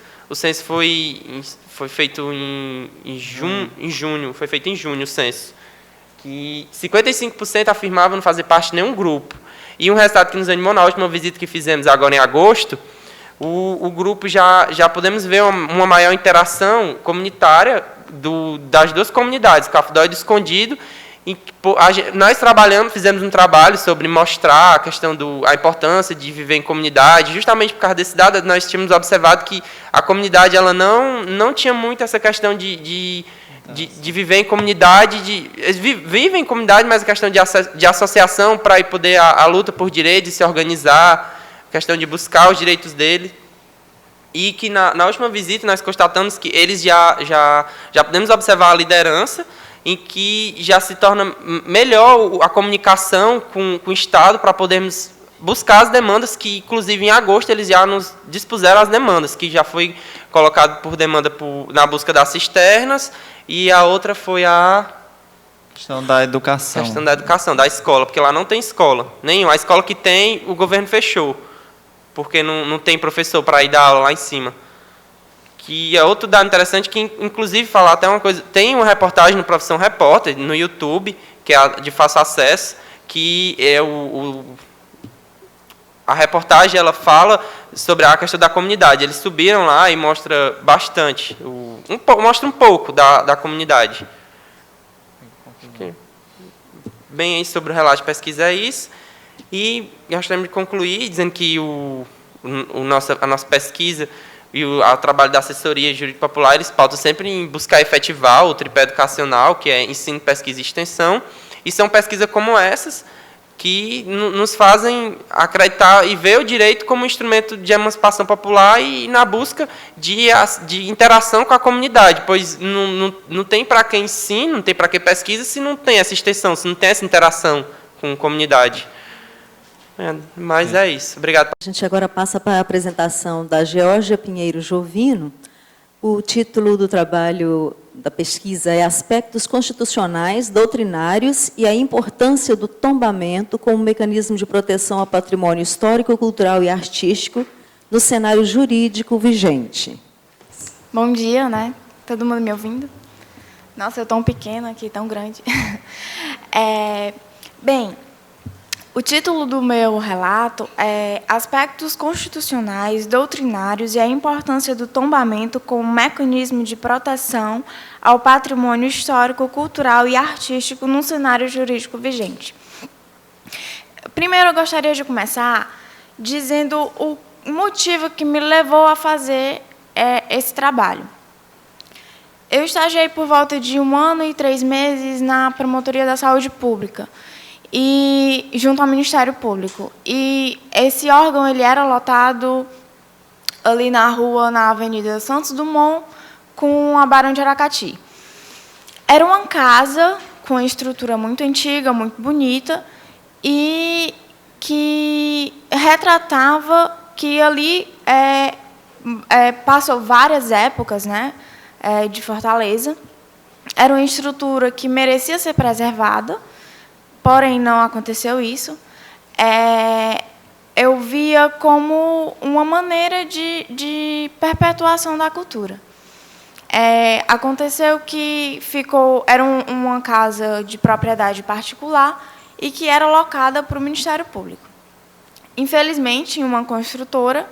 foi feito em junho, foi feito em junho o censo, que 55% afirmavam não fazer parte de nenhum grupo. E um resultado que nos animou na última visita que fizemos agora em agosto, o grupo já podemos ver uma maior interação comunitária das duas comunidades, Cafundó e do Escondido. Nós fizemos um trabalho sobre mostrar a questão a importância de viver em comunidade. Justamente por causa desse dado, nós tínhamos observado que a comunidade ela não tinha muito essa questão de viver em comunidade. Eles vivem em comunidade, mas a questão de associação para ir poder a luta por direitos, de se organizar, a questão de buscar os direitos deles. E que na última visita nós constatamos que eles já podemos observar a liderança, em que já se torna melhor a comunicação com o Estado para podermos buscar as demandas, que, inclusive, em agosto, eles já nos dispuseram as demandas, que já foi colocado por demanda na busca das cisternas, e a outra foi a questão da educação. Questão da educação, da escola, porque lá não tem escola nenhuma. A escola que tem, o governo fechou, porque não tem professor para ir dar aula lá em cima. Que é outro dado interessante, que inclusive falar até uma coisa, tem uma reportagem no Profissão Repórter, no YouTube, que é de fácil acesso, que é a reportagem ela fala sobre a questão da comunidade. Eles subiram lá e mostra bastante, mostra um pouco da comunidade. Bem, aí sobre o relato de pesquisa é isso. E gostaria de concluir dizendo que a nossa pesquisa e o trabalho da assessoria jurídica popular, eles pautam sempre em buscar efetivar o tripé educacional, que é ensino, pesquisa e extensão, e são pesquisas como essas que nos fazem acreditar e ver o direito como instrumento de emancipação popular e na busca de interação com a comunidade, pois não tem para que ensino, não tem para que pesquisa, se não tem essa extensão, se não tem essa interação com a comunidade. Mas é isso. Obrigado. A gente agora passa para a apresentação da Geórgia Pinheiro Jovino. O título do trabalho da pesquisa é Aspectos Constitucionais, Doutrinários e a Importância do Tombamento como Mecanismo de Proteção ao Patrimônio Histórico, Cultural e Artístico no cenário jurídico vigente. Bom dia, né? Todo mundo me ouvindo? Nossa, eu tão pequena aqui, tão grande. Bem, o título do meu relato é Aspectos Constitucionais, Doutrinários e a Importância do Tombamento como Mecanismo de Proteção ao Patrimônio Histórico, Cultural e Artístico no cenário jurídico vigente. Primeiro, eu gostaria de começar dizendo o motivo que me levou a fazer esse trabalho. Eu estagiei por volta de 1 ano e 3 meses na Promotoria da Saúde Pública, e junto ao Ministério Público. E esse órgão ele era lotado ali na Avenida Santos Dumont, com a Barão de Aracati. Era uma casa com uma estrutura muito antiga, muito bonita, e que retratava que ali passou várias épocas, né, de Fortaleza. Era uma estrutura que merecia ser preservada, porém, não aconteceu isso. Eu via como uma maneira de perpetuação da cultura. Aconteceu que era uma casa de propriedade particular e que era locada para o Ministério Público. Infelizmente, uma construtora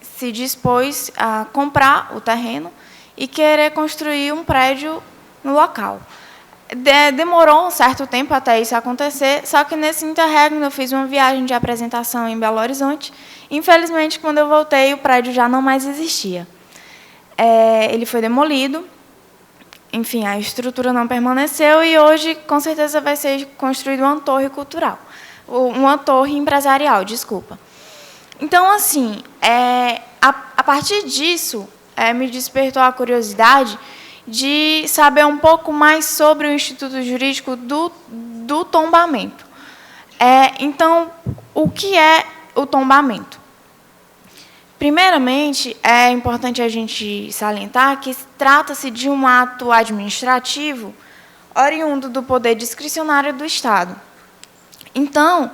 se dispôs a comprar o terreno e querer construir um prédio no local. Demorou um certo tempo até isso acontecer, só que nesse interregno eu fiz uma viagem de apresentação em Belo Horizonte. Infelizmente, quando eu voltei, o prédio já não mais existia. Ele foi demolido, enfim, a estrutura não permaneceu e hoje, com certeza, vai ser construída uma torre cultural, uma torre empresarial, desculpa. Então, assim, a partir disso, me despertou a curiosidade de saber um pouco mais sobre o Instituto Jurídico do Tombamento. Então, o que é o tombamento? Primeiramente, é importante a gente salientar que trata-se de um ato administrativo oriundo do poder discricionário do Estado. Então,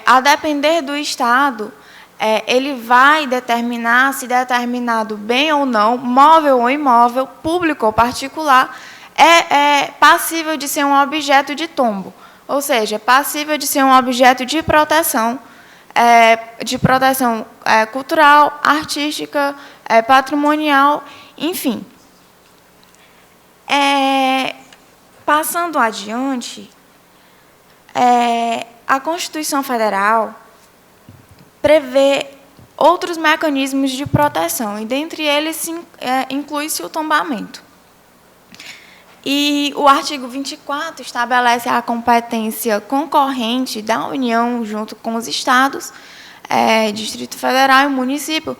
a depender do Estado, ele vai determinar se determinado bem ou não, móvel ou imóvel, público ou particular, é passível de ser um objeto de tombo, ou seja, passível de ser um objeto de proteção cultural, artística, patrimonial, enfim. Passando adiante, a Constituição Federal prevê outros mecanismos de proteção, e dentre eles inclui-se o tombamento. E o artigo 24 estabelece a competência concorrente da União junto com os estados, Distrito Federal e município,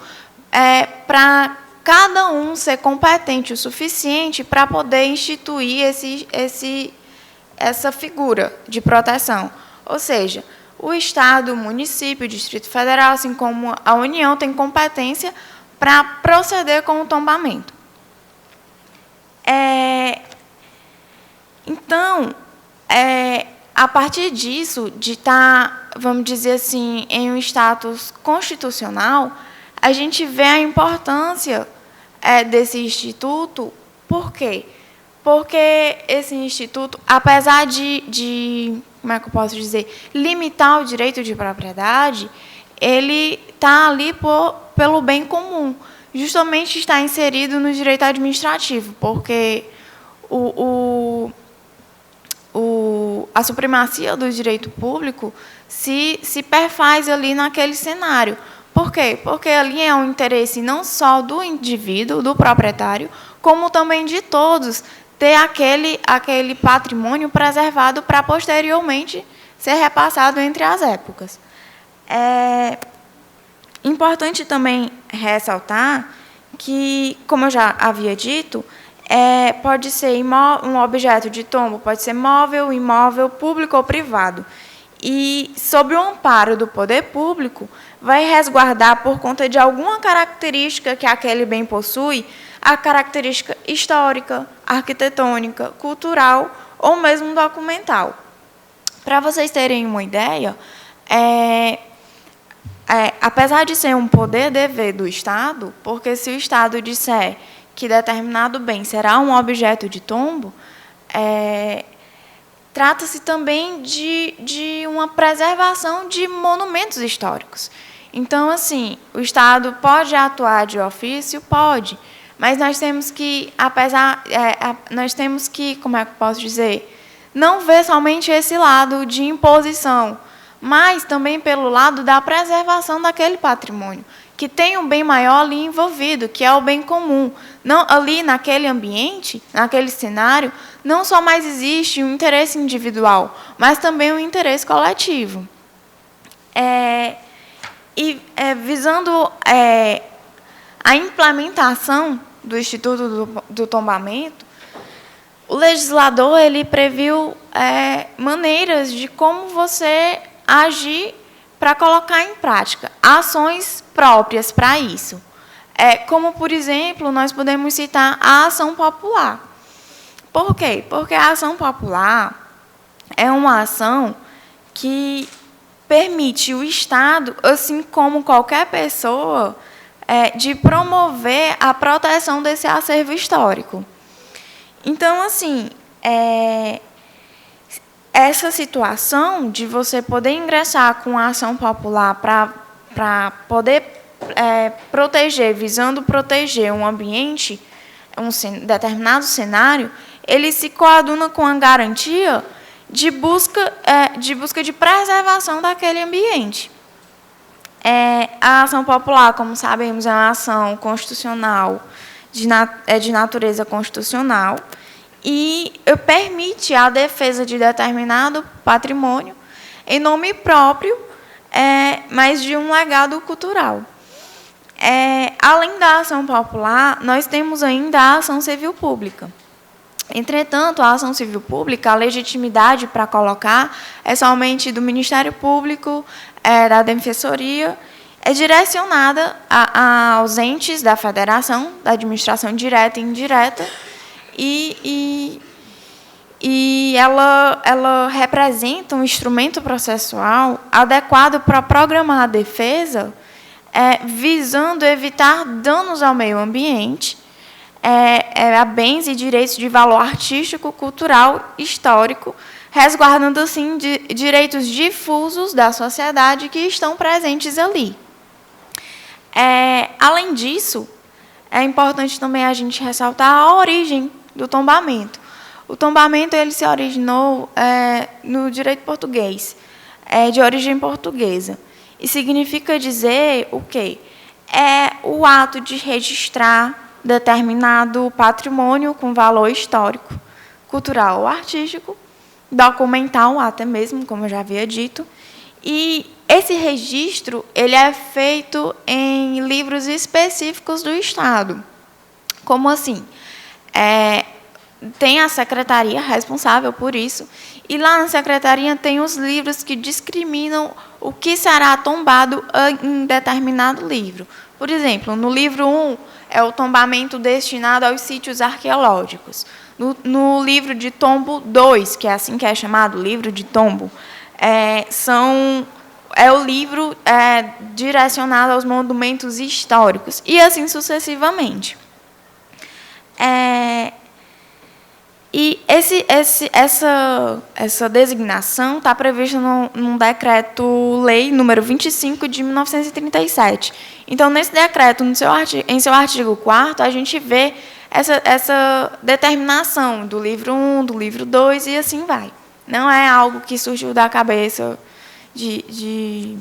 para cada um ser competente o suficiente para poder instituir essa figura de proteção. Ou seja, o Estado, o município, o Distrito Federal, assim como a União, tem competência para proceder com o tombamento. Então, a partir disso, de estar, vamos dizer assim, em um status constitucional, a gente vê a importância desse instituto. Por quê? Porque esse instituto, apesar de como é que eu posso dizer, limitar o direito de propriedade, ele está ali pelo bem comum. Justamente está inserido no direito administrativo, porque a supremacia do direito público se perfaz ali naquele cenário. Por quê? Porque ali é um interesse não só do indivíduo, do proprietário, como também de todos, ter aquele patrimônio preservado para, posteriormente, ser repassado entre as épocas. É importante também ressaltar que, como eu já havia dito, pode ser um objeto de tombo, pode ser móvel, imóvel, público ou privado. E, sob o amparo do poder público, vai resguardar, por conta de alguma característica que aquele bem possui, a característica histórica, arquitetônica, cultural ou mesmo documental. Para vocês terem uma ideia, apesar de ser um poder-dever do Estado, porque se o Estado disser que determinado bem será um objeto de tombo, trata-se também de uma preservação de monumentos históricos. Então, assim, o Estado pode atuar de ofício? Pode. Mas nós temos que, como é que eu posso dizer, não ver somente esse lado de imposição, mas também pelo lado da preservação daquele patrimônio, que tem um bem maior ali envolvido, que é o bem comum. Não, ali naquele ambiente, naquele cenário, não só mais existe um interesse individual, mas também um interesse coletivo. Visando a implementação do Instituto do Tombamento, o legislador ele previu maneiras de como você agir para colocar em prática ações próprias para isso. Como, por exemplo, nós podemos citar a ação popular. Por quê? Porque a ação popular é uma ação que permite o Estado, assim como qualquer pessoa, de promover a proteção desse acervo histórico. Então, assim, essa situação de você poder ingressar com a ação popular para poder proteger, visando proteger um ambiente, um determinado cenário, ele se coaduna com a garantia de busca de preservação daquele ambiente. A ação popular, como sabemos, é uma ação constitucional, de natureza constitucional, e permite a defesa de determinado patrimônio em nome próprio, mas de um legado cultural. Além da ação popular, nós temos ainda a ação civil pública. Entretanto, a ação civil pública, a legitimidade para colocar é somente do Ministério Público, da Defensoria, é direcionada aos entes da federação, da administração direta e indireta, e e ela representa um instrumento processual adequado para programar a defesa, visando evitar danos ao meio ambiente, a bens e direitos de valor artístico, cultural, histórico, resguardando, assim, direitos difusos da sociedade que estão presentes ali. Além disso, é importante também a gente ressaltar a origem do tombamento. O tombamento ele se originou no direito português, de origem portuguesa. E significa dizer o quê? É o ato de registrar determinado patrimônio com valor histórico, cultural ou artístico, documental até mesmo, como eu já havia dito. E esse registro ele é feito em livros específicos do Estado. Como assim? Tem a secretaria responsável por isso, e lá na secretaria tem os livros que discriminam o que será tombado em determinado livro. Por exemplo, no livro 1 é o tombamento destinado aos sítios arqueológicos. No livro de tombo 2, que é assim que é chamado, livro de tombo, é o livro direcionado aos monumentos históricos, e assim sucessivamente. E essa designação está prevista num Decreto-Lei número 25 de 1937. Então, nesse decreto, em seu artigo 4º, a gente vê essa determinação do livro 1, do livro 2, e assim vai. Não é algo que surgiu da cabeça de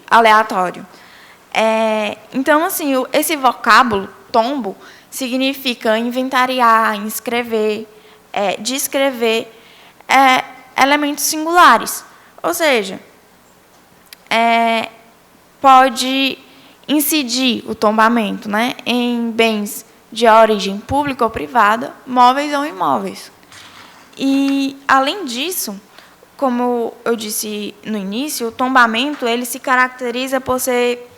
aleatório. Então, assim, esse vocábulo, tombo, significa inventariar, inscrever, descrever elementos singulares. Ou seja, pode incidir o tombamento, né, em bens de origem pública ou privada, móveis ou imóveis. E, além disso, como eu disse no início, o tombamento ele se caracteriza por ser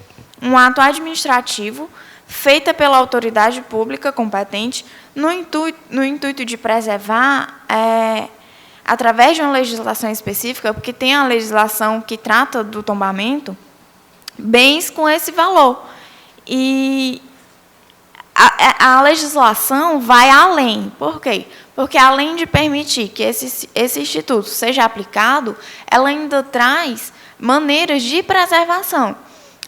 um ato administrativo feita pela autoridade pública competente no intuito de preservar, através de uma legislação específica, porque tem a legislação que trata do tombamento, bens com esse valor. E a legislação vai além. Por quê? Porque, além de permitir que esse instituto seja aplicado, ela ainda traz maneiras de preservação.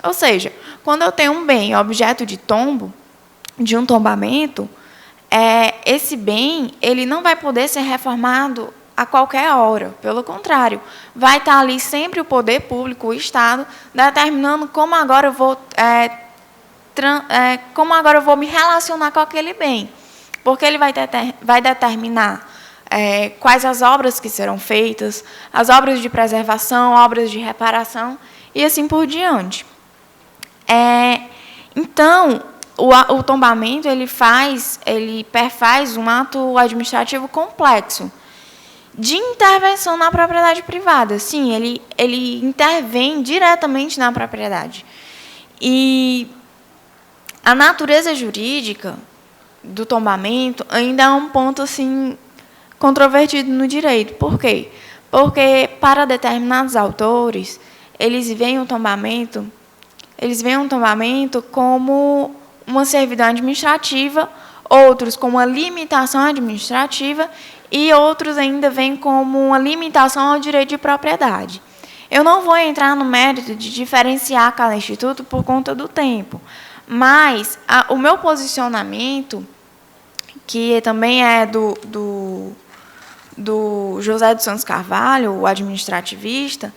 Ou seja, quando eu tenho um bem objeto de tombo, de um tombamento, esse bem ele não vai poder ser reformado a qualquer hora. Pelo contrário, vai estar ali sempre o poder público, o Estado, determinando como agora eu vou me relacionar com aquele bem. Porque ele vai determinar quais as obras que serão feitas, as obras de preservação, obras de reparação, e assim por diante. Então, o tombamento ele perfaz um ato administrativo complexo de intervenção na propriedade privada. Sim, ele intervém diretamente na propriedade. E a natureza jurídica do tombamento ainda é um ponto assim controvertido no direito. Por quê? Porque, para determinados autores, eles veem o tombamento como uma servidão administrativa, outros como uma limitação administrativa, e outros ainda veem como uma limitação ao direito de propriedade. Eu não vou entrar no mérito de diferenciar cada instituto por conta do tempo, mas o meu posicionamento, que também é do José dos Santos Carvalho, o administrativista,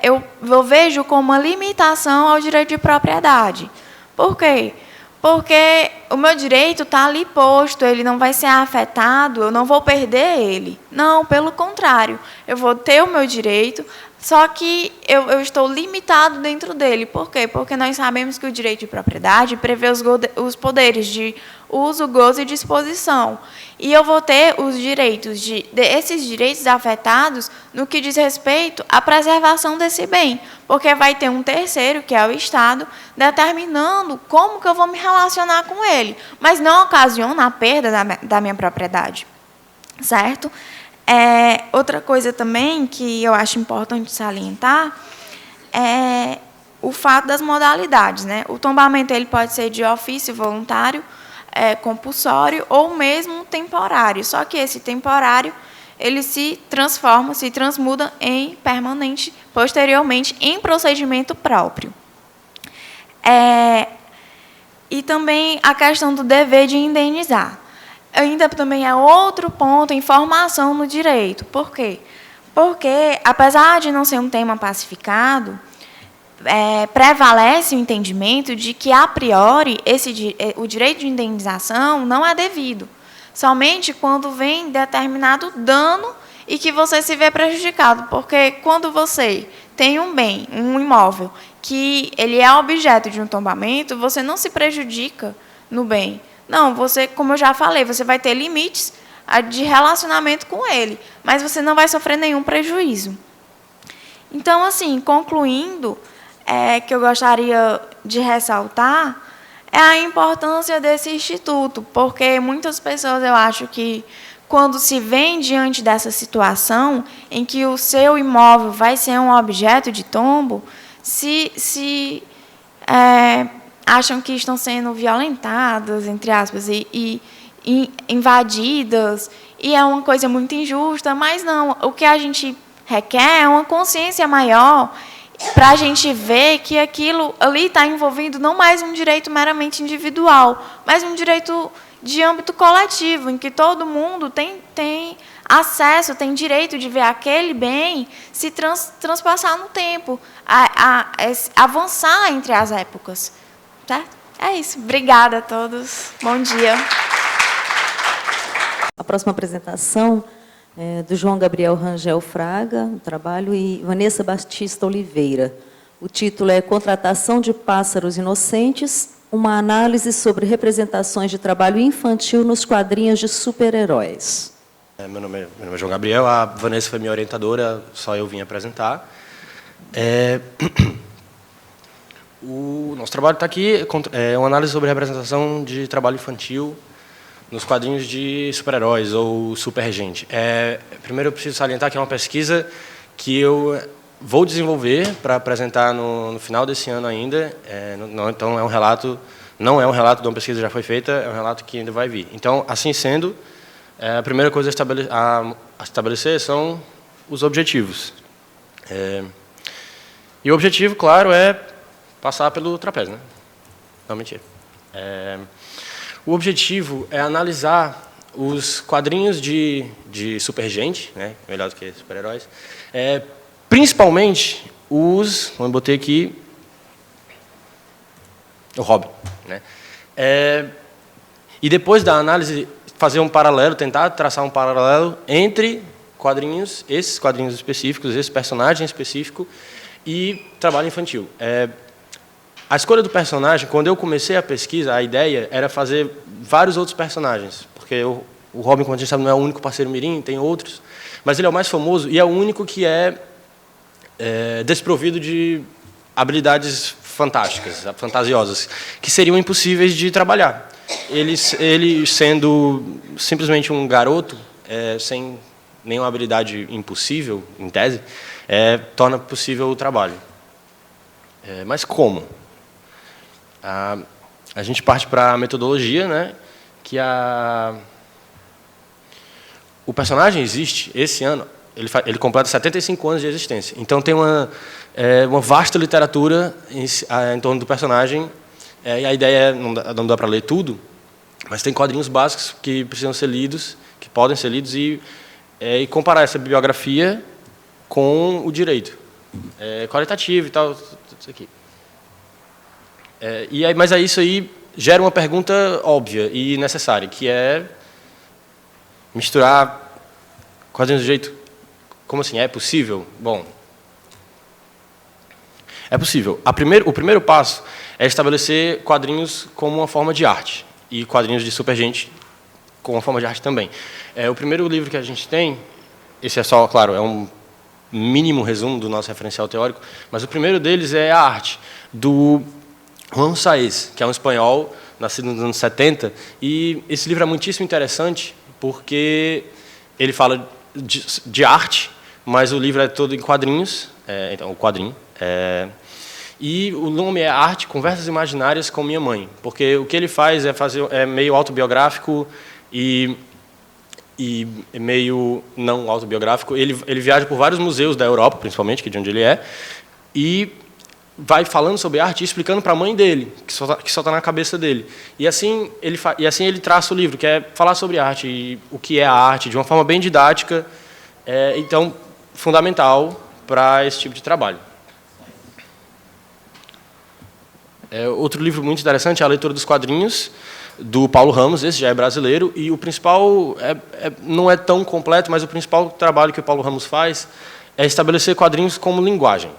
eu vejo como uma limitação ao direito de propriedade. Por quê? Porque o meu direito está ali posto, ele não vai ser afetado, eu não vou perder ele. Não, pelo contrário, eu vou ter o meu direito, só que eu estou limitado dentro dele. Por quê? Porque nós sabemos que o direito de propriedade prevê os poderes de uso, gozo e disposição. E eu vou ter os direitos esses direitos afetados no que diz respeito à preservação desse bem, porque vai ter um terceiro, que é o Estado, determinando como que eu vou me relacionar com ele, mas não ocasiona a perda da minha propriedade. certo? Outra coisa também que eu acho importante salientar é o fato das modalidades, né? O tombamento ele pode ser de ofício voluntário, compulsório ou mesmo temporário. Só que esse temporário ele se transforma, se transmuda em permanente, posteriormente, em procedimento próprio. E também a questão do dever de indenizar. Ainda também é outro ponto, informação no direito. Por quê? Porque, apesar de não ser um tema pacificado, prevalece o entendimento de que, a priori, o direito de indenização não é devido. Somente quando vem determinado dano e que você se vê prejudicado. Porque quando você tem um bem, um imóvel, que ele é objeto de um tombamento, você não se prejudica no bem. Não, você, como eu já falei, você vai ter limites de relacionamento com ele, mas você não vai sofrer nenhum prejuízo. Então, assim, concluindo, que eu gostaria de ressaltar é a importância desse instituto, porque muitas pessoas, eu acho que, quando se vem diante dessa situação, em que o seu imóvel vai ser um objeto de tombo, acham que estão sendo violentadas, entre aspas, e invadidas, e é uma coisa muito injusta, mas não, o que a gente requer é uma consciência maior para a gente ver que aquilo ali está envolvendo não mais um direito meramente individual, mas um direito de âmbito coletivo, em que todo mundo tem acesso, tem direito de ver aquele bem se transpassar no tempo, avançar entre as épocas. Tá? É isso. Obrigada a todos. Bom dia. A próxima apresentação é do João Gabriel Rangel Fraga, o trabalho, e Vanessa Batista Oliveira. O título é Contratação de Pássaros Inocentes, uma análise sobre representações de trabalho infantil nos quadrinhos de super-heróis. Meu nome é João Gabriel, a Vanessa foi minha orientadora, só eu vim apresentar. O nosso trabalho está aqui, é uma análise sobre representação de trabalho infantil nos quadrinhos de super-heróis ou super-gente. Primeiro eu preciso salientar que é uma pesquisa que eu vou desenvolver para apresentar no final desse ano ainda. Então não é um relato de uma pesquisa que já foi feita, é um relato que ainda vai vir. Então, assim sendo, a primeira coisa a estabelecer são os objetivos. E o objetivo, claro, é passar pelo trapézio, né? Não, mentira. O objetivo é analisar os quadrinhos de super-gente, né? Melhor do que super-heróis, principalmente vamos botar aqui, o Robin, né? E depois da análise, fazer um paralelo, tentar traçar um paralelo entre esses quadrinhos específicos, esse personagem específico e trabalho infantil. A escolha do personagem, quando eu comecei a pesquisa, a ideia era fazer vários outros personagens, porque o Robin, como a gente sabe, não é o único parceiro mirim, tem outros, mas ele é o mais famoso e é o único que é desprovido de habilidades fantásticas, fantasiosas, que seriam impossíveis de trabalhar. Ele sendo simplesmente um garoto, sem nenhuma habilidade impossível, em tese, torna possível o trabalho. Mas como? A gente parte para a metodologia, né? Que o personagem existe esse ano, ele completa 75 anos de existência. Então tem uma vasta literatura em torno do personagem. E a ideia não dá para ler tudo, mas tem quadrinhos básicos que precisam ser lidos, que podem ser lidos e comparar essa bibliografia com o direito qualitativo e tal, tudo isso aqui. Mas isso aí gera uma pergunta óbvia e necessária, que é misturar quadrinhos do jeito. Como assim? É possível? Bom, é possível. O primeiro passo é estabelecer quadrinhos como uma forma de arte e quadrinhos de super-gente como uma forma de arte também. O primeiro livro que a gente tem, esse é só, claro, é um mínimo resumo do nosso referencial teórico, mas o primeiro deles é a arte do Juan Saez, que é um espanhol, nascido nos anos 70, e esse livro é muitíssimo interessante porque ele fala de arte, mas o livro é todo em quadrinhos, então o quadrinho. E o nome é Arte, Conversas Imaginárias com Minha Mãe, porque o que ele faz é meio autobiográfico e meio não autobiográfico. Ele viaja por vários museus da Europa, principalmente, que é de onde ele é, e vai falando sobre arte e explicando para a mãe dele, que só está na cabeça dele. E assim ele traça o livro, que é falar sobre arte, e o que é a arte, de uma forma bem didática, então, fundamental para esse tipo de trabalho. Outro livro muito interessante é A Leitura dos Quadrinhos, do Paulo Ramos, esse já é brasileiro, e o principal, não é tão completo, mas o principal trabalho que o Paulo Ramos faz é estabelecer quadrinhos como linguagem.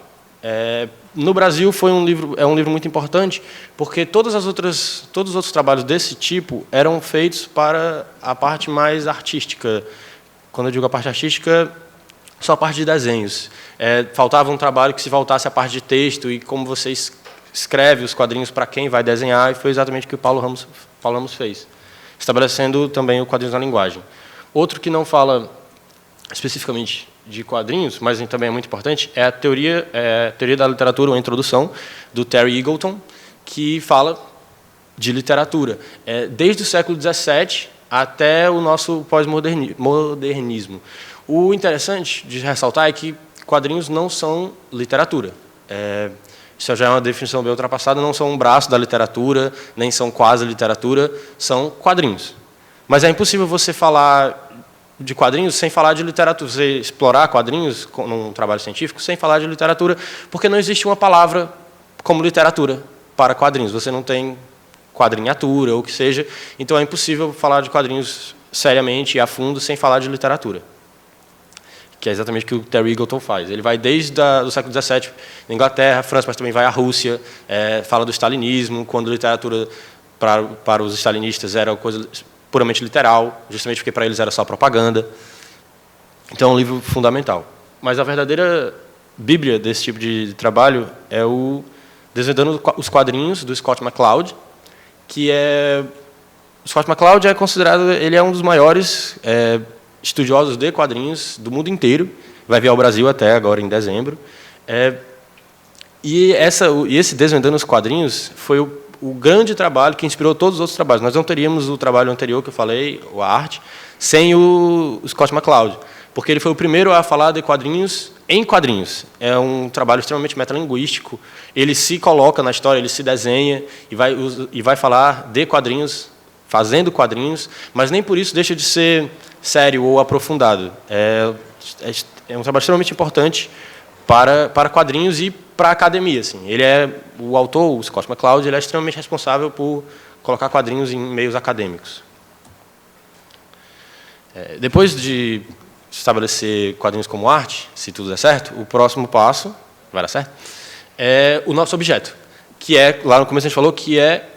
No Brasil é um livro muito importante, porque todos os outros trabalhos desse tipo eram feitos para a parte mais artística. Quando eu digo a parte artística, só a parte de desenhos. Faltava um trabalho que se voltasse à parte de texto e como você escreve os quadrinhos para quem vai desenhar, e foi exatamente o que o Paulo Ramos fez, estabelecendo também o quadrinhos na linguagem. Outro que não fala especificamente de quadrinhos, mas também é muito importante, é a teoria da literatura, ou a introdução, do Terry Eagleton, que fala de literatura, desde o século XVII até o nosso pós-modernismo. O interessante de ressaltar é que quadrinhos não são literatura. Isso já é uma definição bem ultrapassada, não são um braço da literatura, nem são quase literatura, são quadrinhos. Mas é impossível você falar de quadrinhos sem falar de literatura, você explorar quadrinhos num trabalho científico sem falar de literatura, porque não existe uma palavra como literatura para quadrinhos. Você não tem quadrinhatura ou o que seja, então é impossível falar de quadrinhos seriamente e a fundo sem falar de literatura, que é exatamente o que o Terry Eagleton faz. Ele vai desde o século XVII, na Inglaterra, França, mas também vai à Rússia, fala do stalinismo, quando a literatura para os stalinistas era coisa puramente literal, justamente porque para eles era só propaganda. Então é um livro fundamental. Mas a verdadeira bíblia desse tipo de trabalho é o Desvendando os Quadrinhos, do Scott McCloud, que o Scott McCloud é considerado, ele é um dos maiores estudiosos de quadrinhos do mundo inteiro, vai vir ao Brasil até agora em dezembro. E esse Desvendando os Quadrinhos foi o grande trabalho que inspirou todos os outros trabalhos. Nós não teríamos o trabalho anterior que eu falei, a arte, sem o Scott McCloud, porque ele foi o primeiro a falar de quadrinhos em quadrinhos. É um trabalho extremamente metalinguístico. Ele se coloca na história, ele se desenha e vai falar de quadrinhos, fazendo quadrinhos, mas nem por isso deixa de ser sério ou aprofundado. É um trabalho extremamente importante para quadrinhos e para a academia. Assim. O autor, o Scott McCloud, ele é extremamente responsável por colocar quadrinhos em meios acadêmicos. Depois de estabelecer quadrinhos como arte, se tudo der certo, o próximo passo, vai dar certo, é o nosso objeto, que lá no começo a gente falou, que é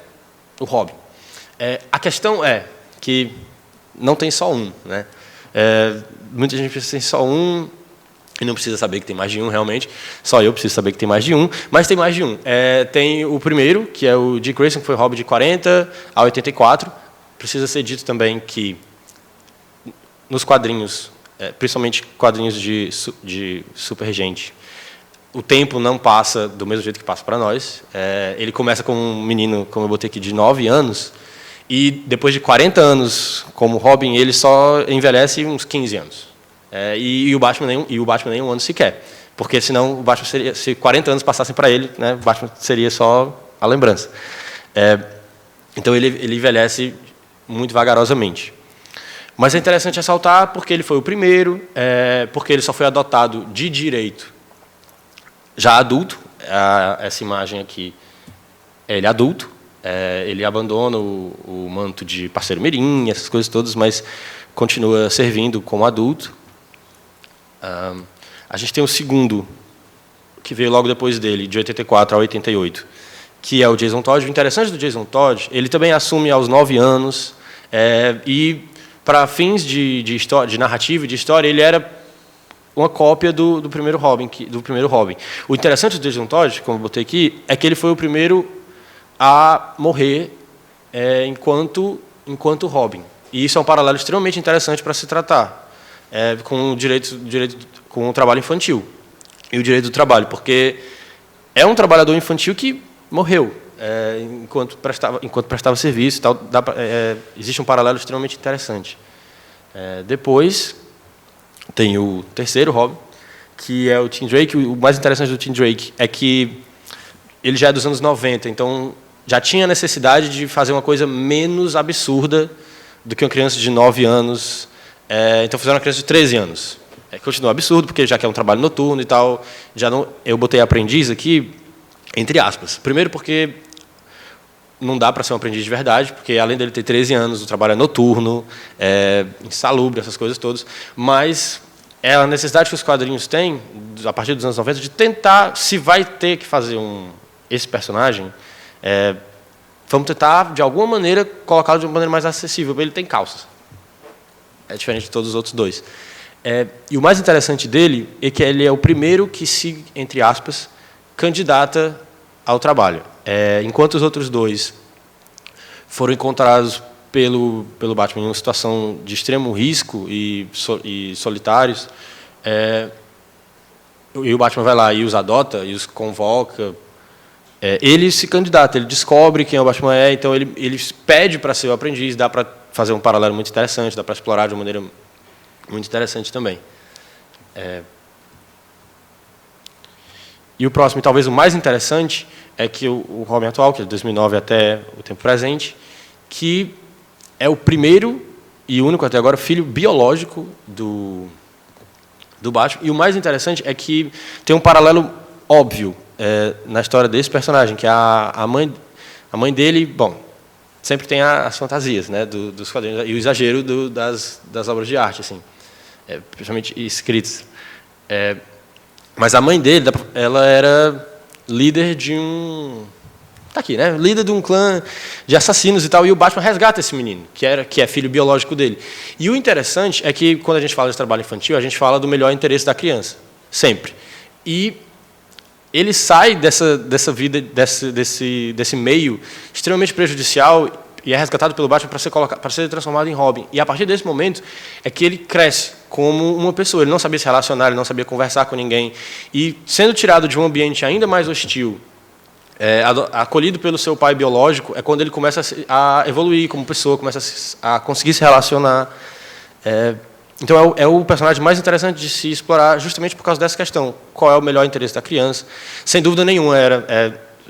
o hobby. A questão é que não tem só um. Né? Muita gente precisa ter só um, e não precisa saber que tem mais de um, realmente. Só eu preciso saber que tem mais de um, mas tem mais de um. Tem o primeiro, que é o Dick Grayson, que foi hobby de 40 a 84. Precisa ser dito também que nos quadrinhos, principalmente quadrinhos de Supergente, o tempo não passa do mesmo jeito que passa para nós. Ele começa com um menino, como eu botei aqui, de 9 anos, e depois de 40 anos como Robin, ele só envelhece uns 15 anos. E o Batman nem um ano sequer. Porque senão o Batman seria, se 40 anos passassem para ele, né, o Batman seria só a lembrança. Então ele envelhece muito vagarosamente. Mas é interessante ressaltar porque ele foi o primeiro, porque ele só foi adotado de direito já adulto. Essa imagem aqui é ele adulto. Ele abandona o manto de parceiro mirim, essas coisas todas, mas continua servindo como adulto. A gente tem o segundo, que veio logo depois dele, de 84 a 88, que é o Jason Todd. O interessante do Jason Todd, ele também assume aos 9 anos, e para fins de narrativa e de história, ele era uma cópia do primeiro Robin. O interessante do Jason Todd, como eu botei aqui, é que ele foi o primeiro a morrer enquanto Robin. E isso é um paralelo extremamente interessante para se tratar. com o trabalho infantil e o direito do trabalho, porque é um trabalhador infantil que morreu enquanto prestava serviço e tal. Existe um paralelo extremamente interessante. Depois tem o terceiro hobby, que é o Tim Drake. O mais interessante do Tim Drake é que ele já é dos anos 90, então já tinha necessidade de fazer uma coisa menos absurda do que uma criança de 9 anos. Então fizeram uma criança de 13 anos. Continua absurdo, porque já que é um trabalho noturno e tal. Eu botei aprendiz aqui, entre aspas. Primeiro porque não dá para ser um aprendiz de verdade, porque além dele ter 13 anos, o trabalho é noturno, insalubre, essas coisas todas. Mas é a necessidade que os quadrinhos têm, a partir dos anos 90, de tentar, se vai ter que fazer esse personagem, vamos tentar, de alguma maneira, colocá-lo de uma maneira mais acessível. Ele tem calças. É diferente de todos os outros dois. E o mais interessante dele é que ele é o primeiro que se, entre aspas, candidata ao trabalho. Enquanto os outros dois foram encontrados pelo Batman em uma situação de extremo risco e solitários, e o Batman vai lá e os adota, e os convoca, ele se candidata, ele descobre quem o Batman é, então ele pede para ser o aprendiz. Dá para fazer um paralelo muito interessante, dá para explorar de uma maneira muito interessante também. E o próximo, e talvez o mais interessante, é que o Robin atual, que é de 2009 até o tempo presente, que é o primeiro e único até agora filho biológico do Batman. E o mais interessante é que tem um paralelo óbvio na história desse personagem, que a mãe dele, bom, sempre tem as fantasias, né, dos quadrinhos e o exagero das obras de arte, assim, principalmente escritas. Mas a mãe dele, ela era líder de líder de um clã de assassinos e tal, e o Batman resgata esse menino, que é filho biológico dele. E o interessante é que, quando a gente fala de trabalho infantil, a gente fala do melhor interesse da criança, sempre. E ele sai dessa vida, desse meio extremamente prejudicial e é resgatado pelo Batman para ser transformado em Robin. E a partir desse momento é que ele cresce como uma pessoa. Ele não sabia se relacionar, ele não sabia conversar com ninguém. E sendo tirado de um ambiente ainda mais hostil, acolhido pelo seu pai biológico, é quando ele começa a evoluir como pessoa, começa a conseguir se relacionar. Então é o personagem mais interessante de se explorar justamente por causa dessa questão. Qual é o melhor interesse da criança? Sem dúvida nenhuma,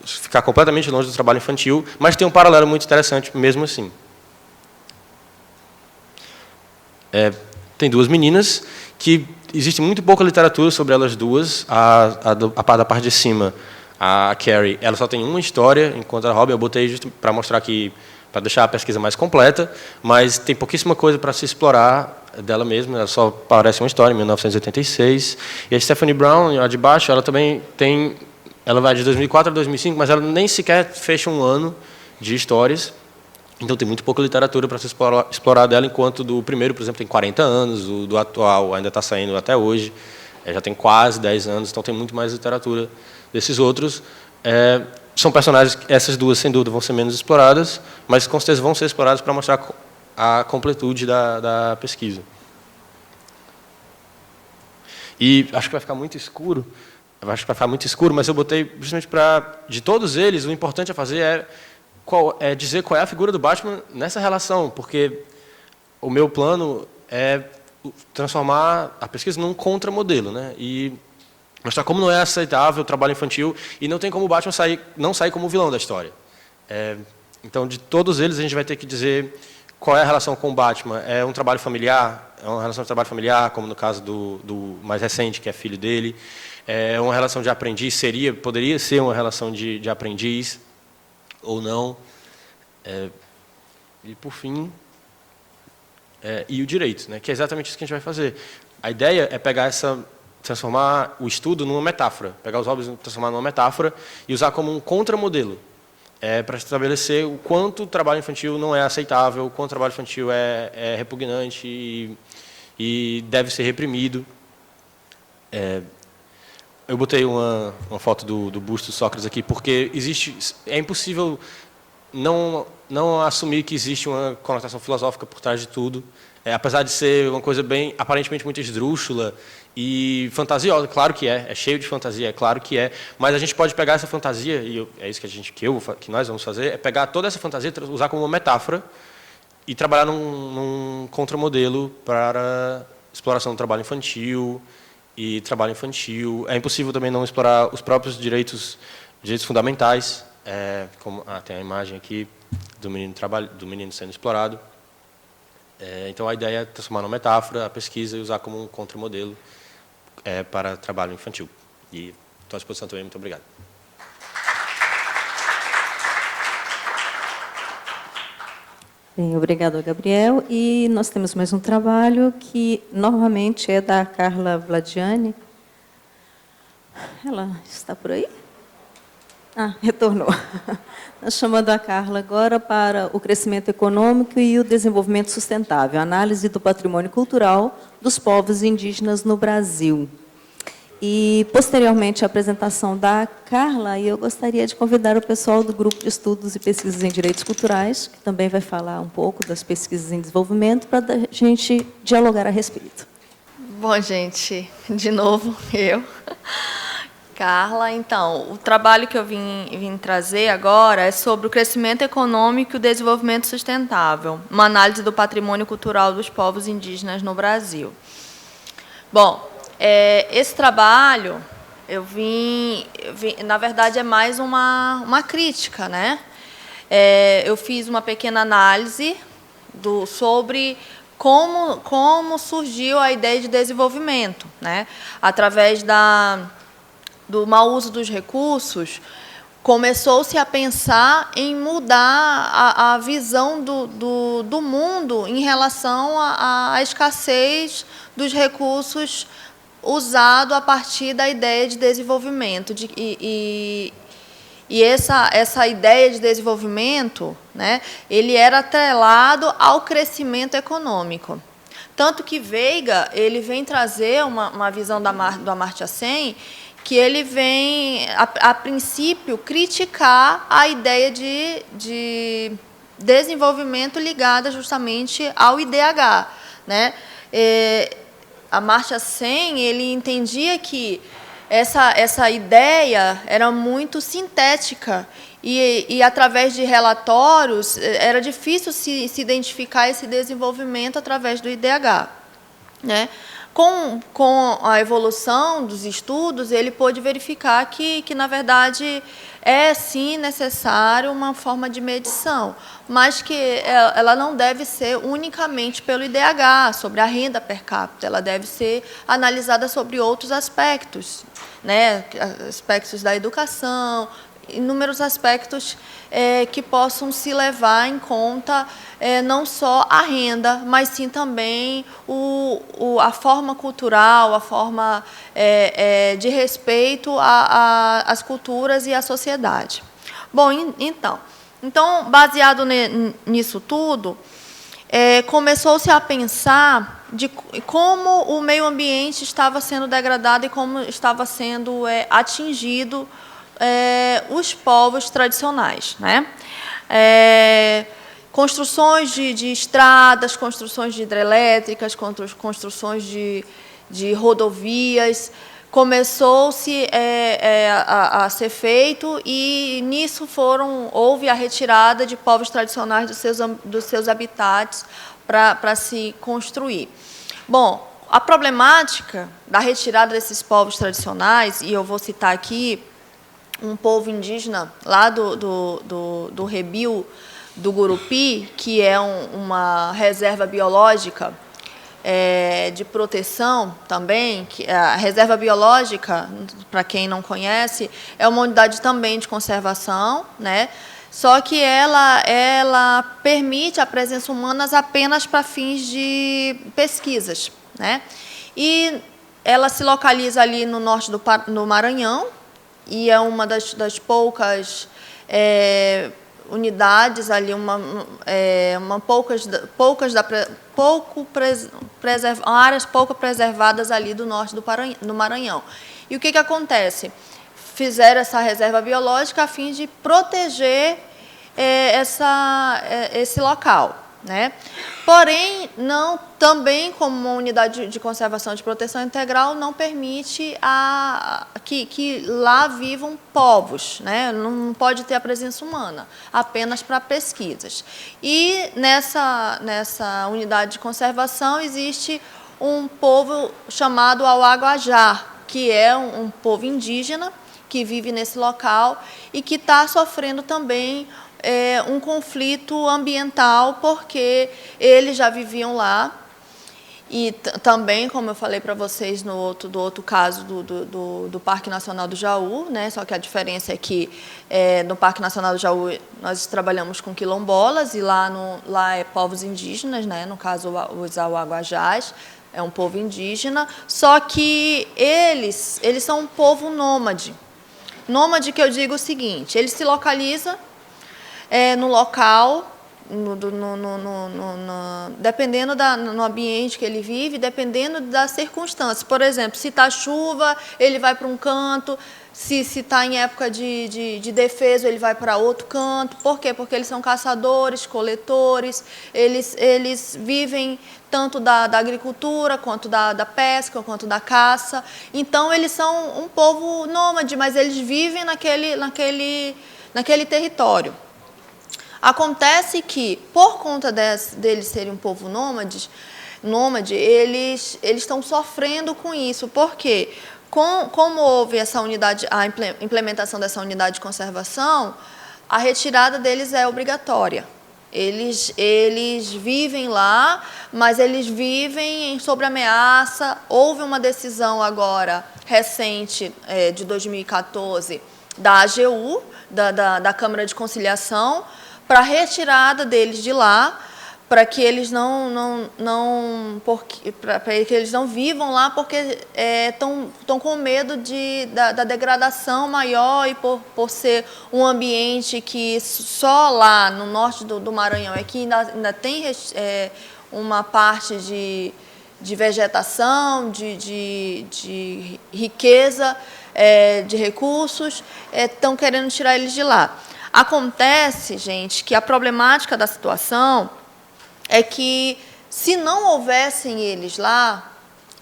ficar completamente longe do trabalho infantil, mas tem um paralelo muito interessante mesmo assim. Tem duas meninas que existe muito pouca literatura sobre elas duas. A parte de cima, a Carrie, ela só tem uma história, enquanto a Robin eu botei justo para mostrar que, para deixar a pesquisa mais completa, mas tem pouquíssima coisa para se explorar dela mesma. Ela só aparece uma história em 1986. E a Stephanie Brown, a de baixo, ela também tem. Ela vai de 2004 a 2005, mas ela nem sequer fecha um ano de histórias. Então tem muito pouca literatura para se explorar dela, enquanto do primeiro, por exemplo, tem 40 anos, o do atual ainda está saindo até hoje, já tem quase 10 anos, então tem muito mais literatura desses outros. São personagens, essas duas, sem dúvida, vão ser menos exploradas, mas com certeza vão ser exploradas para mostrar a completude da pesquisa. E acho que vai ficar muito escuro, mas eu botei justamente de todos eles, o importante a fazer é dizer qual é a figura do Batman nessa relação, porque o meu plano é transformar a pesquisa num contramodelo, né? E mostrar como não é aceitável o trabalho infantil e não tem como o Batman não sair como o vilão da história. Então, de todos eles, a gente vai ter que dizer qual é a relação com o Batman. É um trabalho familiar? É uma relação de trabalho familiar, como no caso do mais recente, que é filho dele. É uma relação de aprendiz? Poderia ser uma relação de aprendiz ou não. E, por fim, e o direito, né, que é exatamente isso que a gente vai fazer. A ideia é transformar o estudo numa metáfora, pegar os hobbies e transformar numa metáfora e usar como um contramodelo, para estabelecer o quanto o trabalho infantil não é aceitável, o quanto o trabalho infantil é repugnante e deve ser reprimido. Eu botei uma foto do busto de Sócrates aqui, porque é impossível não assumir que existe uma conotação filosófica por trás de tudo, apesar de ser uma coisa bem aparentemente muito esdrúxula e fantasiosa, claro que é cheio de fantasia, é claro que é, mas a gente pode pegar essa fantasia, e é isso que nós vamos fazer, é pegar toda essa fantasia, usar como uma metáfora e trabalhar num contramodelo para exploração do trabalho infantil e trabalho infantil. É impossível também não explorar os próprios direitos fundamentais, como tem a imagem aqui do menino sendo explorado. Então, a ideia é transformar numa metáfora a pesquisa e usar como um contramodelo para trabalho infantil. E estou à disposição também. Muito obrigado. Bem, obrigado, Gabriel. E nós temos mais um trabalho que, novamente, é da Carla Vladiani. Ela está por aí? Retornou. Nós chamando a Carla agora para o crescimento econômico e o desenvolvimento sustentável, análise do patrimônio cultural dos povos indígenas no Brasil. E, posteriormente, a apresentação da Carla, eu gostaria de convidar o pessoal do Grupo de Estudos e Pesquisas em Direitos Culturais, que também vai falar um pouco das pesquisas em desenvolvimento, para a gente dialogar a respeito. Bom, gente, de novo, eu. Carla, então, o trabalho que eu vim trazer agora é sobre o crescimento econômico e o desenvolvimento sustentável, uma análise do patrimônio cultural dos povos indígenas no Brasil. Bom, esse trabalho, na verdade, é mais uma crítica, né? Eu fiz uma pequena análise sobre como surgiu a ideia de desenvolvimento, né? Através do mau uso dos recursos, começou-se a pensar em mudar a visão do mundo em relação à escassez dos recursos usado a partir da ideia de desenvolvimento. E essa ideia de desenvolvimento, né, ele era atrelado ao crescimento econômico. Tanto que Veiga ele vem trazer uma visão do Amartya Sen, que ele vem, a princípio, criticar a ideia de desenvolvimento ligada justamente ao IDH, né? Amartya Sen ele entendia que essa ideia era muito sintética e através de relatórios, era difícil se identificar esse desenvolvimento através do IDH, né? Com a evolução dos estudos, ele pôde verificar que, na verdade, é, sim, necessário uma forma de medição, mas que ela não deve ser unicamente pelo IDH, sobre a renda per capita, ela deve ser analisada sobre outros aspectos, né? Aspectos da educação, inúmeros aspectos que possam se levar em conta não só a renda, mas sim também a forma cultural, a forma de respeito às culturas e à sociedade. Bom, então baseado nisso tudo, começou-se a pensar de como o meio ambiente estava sendo degradado e como estava sendo atingido os povos tradicionais, né? Construções de estradas, construções de hidrelétricas, construções de rodovias, começou-se a ser feito e nisso houve a retirada de povos tradicionais dos seus habitats para se construir. Bom, a problemática da retirada desses povos tradicionais, e eu vou citar aqui um povo indígena lá do Rebio do Gurupi, que é uma reserva biológica de proteção também. A reserva biológica, para quem não conhece, é uma unidade também de conservação, né? Só que ela permite a presença humana apenas para fins de pesquisas, né? E ela se localiza ali no norte do Maranhão, e é uma das poucas unidades ali, áreas pouco preservadas ali do norte do Maranhão. E o que acontece? Fizeram essa reserva biológica a fim de proteger esse local, né? Porém, também como uma unidade de conservação e de proteção integral, não permite que lá vivam povos, né? Não pode ter a presença humana, apenas para pesquisas. E nessa unidade de conservação existe um povo chamado Auaguajá, que é um povo indígena que vive nesse local e que está sofrendo também um conflito ambiental, porque eles já viviam lá. E também, como eu falei para vocês do outro caso do Parque Nacional do Jaú, né? Só que a diferença é que no Parque Nacional do Jaú nós trabalhamos com quilombolas e lá é povos indígenas, né? No caso os Auaguajás, é um povo indígena, só que eles são um povo nômade. Nômade, que eu digo o seguinte: ele se localiza no local, dependendo no ambiente que ele vive, dependendo das circunstâncias. Por exemplo, se está chuva, ele vai para um canto. Se está em época de defesa, ele vai para outro canto. Por quê? Porque eles são caçadores, coletores, eles vivem tanto da agricultura, quanto da pesca, quanto da caça. Então, eles são um povo nômade, mas eles vivem naquele território. Acontece que, por conta deles serem um povo nômade, eles estão sofrendo com isso. Por quê? Como houve a implementação dessa unidade de conservação, a retirada deles é obrigatória. Eles vivem lá, mas eles vivem sob ameaça. Houve uma decisão agora, recente, de 2014, da AGU, da Câmara de Conciliação, para a retirada deles de lá, para que eles que eles não vivam lá, porque estão com medo da degradação maior e por ser um ambiente que só lá no norte do Maranhão é que ainda tem uma parte de vegetação, de riqueza, de recursos, estão querendo tirar eles de lá. Acontece, gente, que a problemática da situação é que, se não houvessem eles lá,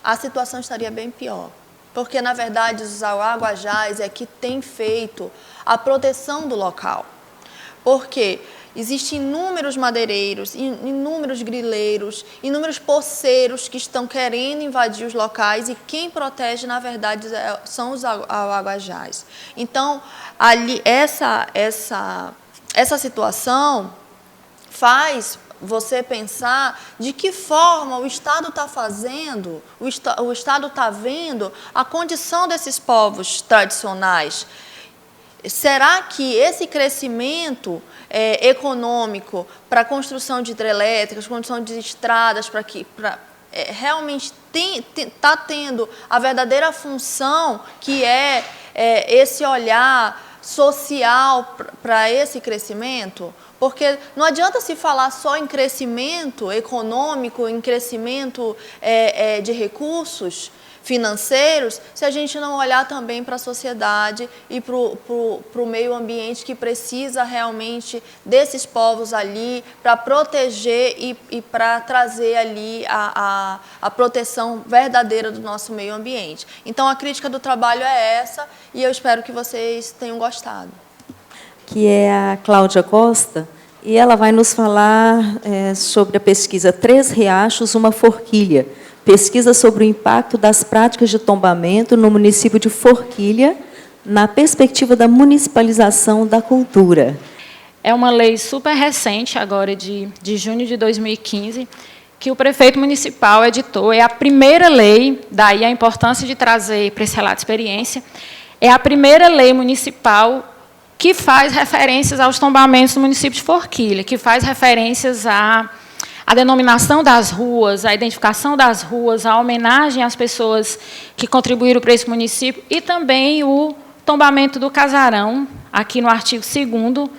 a situação estaria bem pior. Porque, na verdade, os Auaguajás é que têm feito a proteção do local. Porque existem inúmeros madeireiros, inúmeros grileiros, inúmeros poceiros que estão querendo invadir os locais, e quem protege, na verdade, são os Auaguajás. Então, ali, essa situação faz você pensar de que forma o Estado está fazendo, o Estado está vendo a condição desses povos tradicionais. Será que esse crescimento econômico para a construção de hidrelétricas, construção de estradas, realmente está tendo a verdadeira função que é esse olhar social para esse crescimento? Porque não adianta se falar só em crescimento econômico, em crescimento de recursos financeiros, se a gente não olhar também para a sociedade e para o meio ambiente, que precisa realmente desses povos ali para proteger e para trazer ali a proteção verdadeira do nosso meio ambiente. Então, a crítica do trabalho é essa, e eu espero que vocês tenham gostado. Que é a Cláudia Costa, e ela vai nos falar sobre a pesquisa Três Riachos, uma Forquilha, pesquisa sobre o impacto das práticas de tombamento no município de Forquilha, na perspectiva da municipalização da cultura. É uma lei super recente, agora de junho de 2015, que o prefeito municipal editou. É a primeira lei, daí a importância de trazer para esse relato de experiência, é a primeira lei municipal que faz referências aos tombamentos do município de Forquilha, que faz referências à denominação das ruas, à identificação das ruas, à homenagem às pessoas que contribuíram para esse município, e também o tombamento do casarão, aqui no artigo 2º,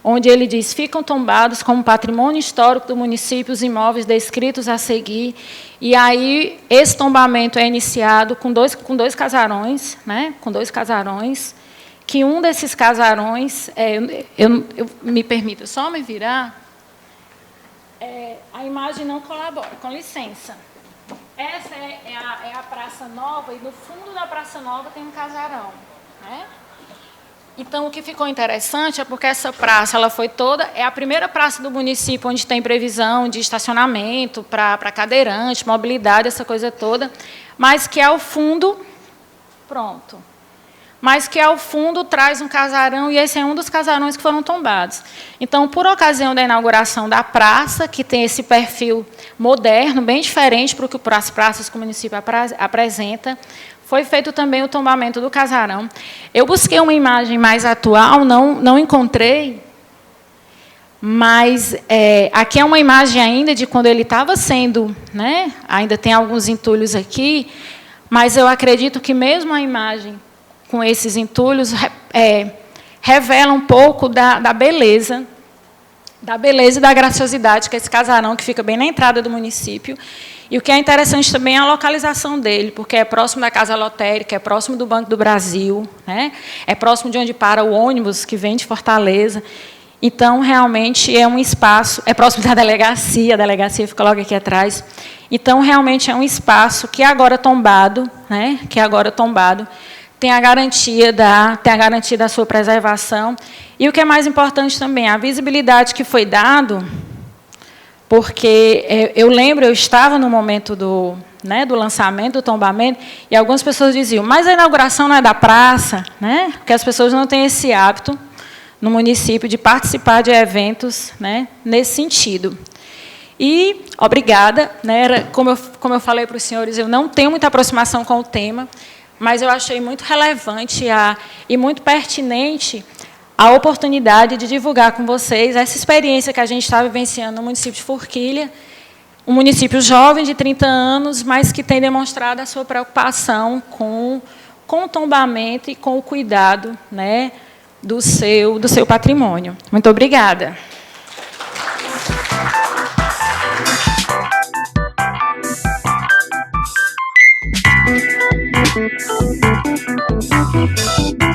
onde ele diz: ficam tombados como patrimônio histórico do município os imóveis descritos a seguir. E aí esse tombamento é iniciado com dois casarões, né, com 2 casarões, que um desses casarões, eu me permita só me virar, a imagem não colabora, com licença. Essa é a Praça Nova, e no fundo da Praça Nova tem um casarão, né? Então, o que ficou interessante é porque essa praça, ela foi toda, é a primeira praça do município onde tem previsão de estacionamento para cadeirante, mobilidade, essa coisa toda, mas que ao fundo, pronto, mas que ao fundo traz um casarão, e esse é um dos casarões que foram tombados. Então, por ocasião da inauguração da praça, que tem esse perfil moderno, bem diferente para o que as praças que o município apresenta, foi feito também o tombamento do casarão. Eu busquei uma imagem mais atual, não encontrei, mas aqui é uma imagem ainda de quando ele estava sendo, né, ainda tem alguns entulhos aqui, mas eu acredito que mesmo a imagem com esses entulhos revela um pouco da beleza e da graciosidade que é esse casarão, que fica bem na entrada do município. E o que é interessante também é a localização dele, porque é próximo da Casa Lotérica, é próximo do Banco do Brasil, né? É próximo de onde para o ônibus que vem de Fortaleza. Então, realmente, é um espaço, é próximo da delegacia, a delegacia fica logo aqui atrás. Então, realmente, é um espaço que agora tombado, né? Que agora tombado, tem a garantia da sua preservação. E o que é mais importante também, a visibilidade que foi dado, porque eu lembro, eu estava no momento do lançamento, do tombamento, e algumas pessoas diziam, mas a inauguração não é da praça, né? Porque as pessoas não têm esse hábito no município de participar de eventos, né, nesse sentido. E, obrigada, né, como eu falei para os senhores, eu não tenho muita aproximação com o tema, mas eu achei muito relevante e muito pertinente a oportunidade de divulgar com vocês essa experiência que a gente está vivenciando no município de Forquilha, um município jovem de 30 anos, mas que tem demonstrado a sua preocupação com o tombamento e com o cuidado, né, do seu patrimônio. Muito obrigada. Thank you.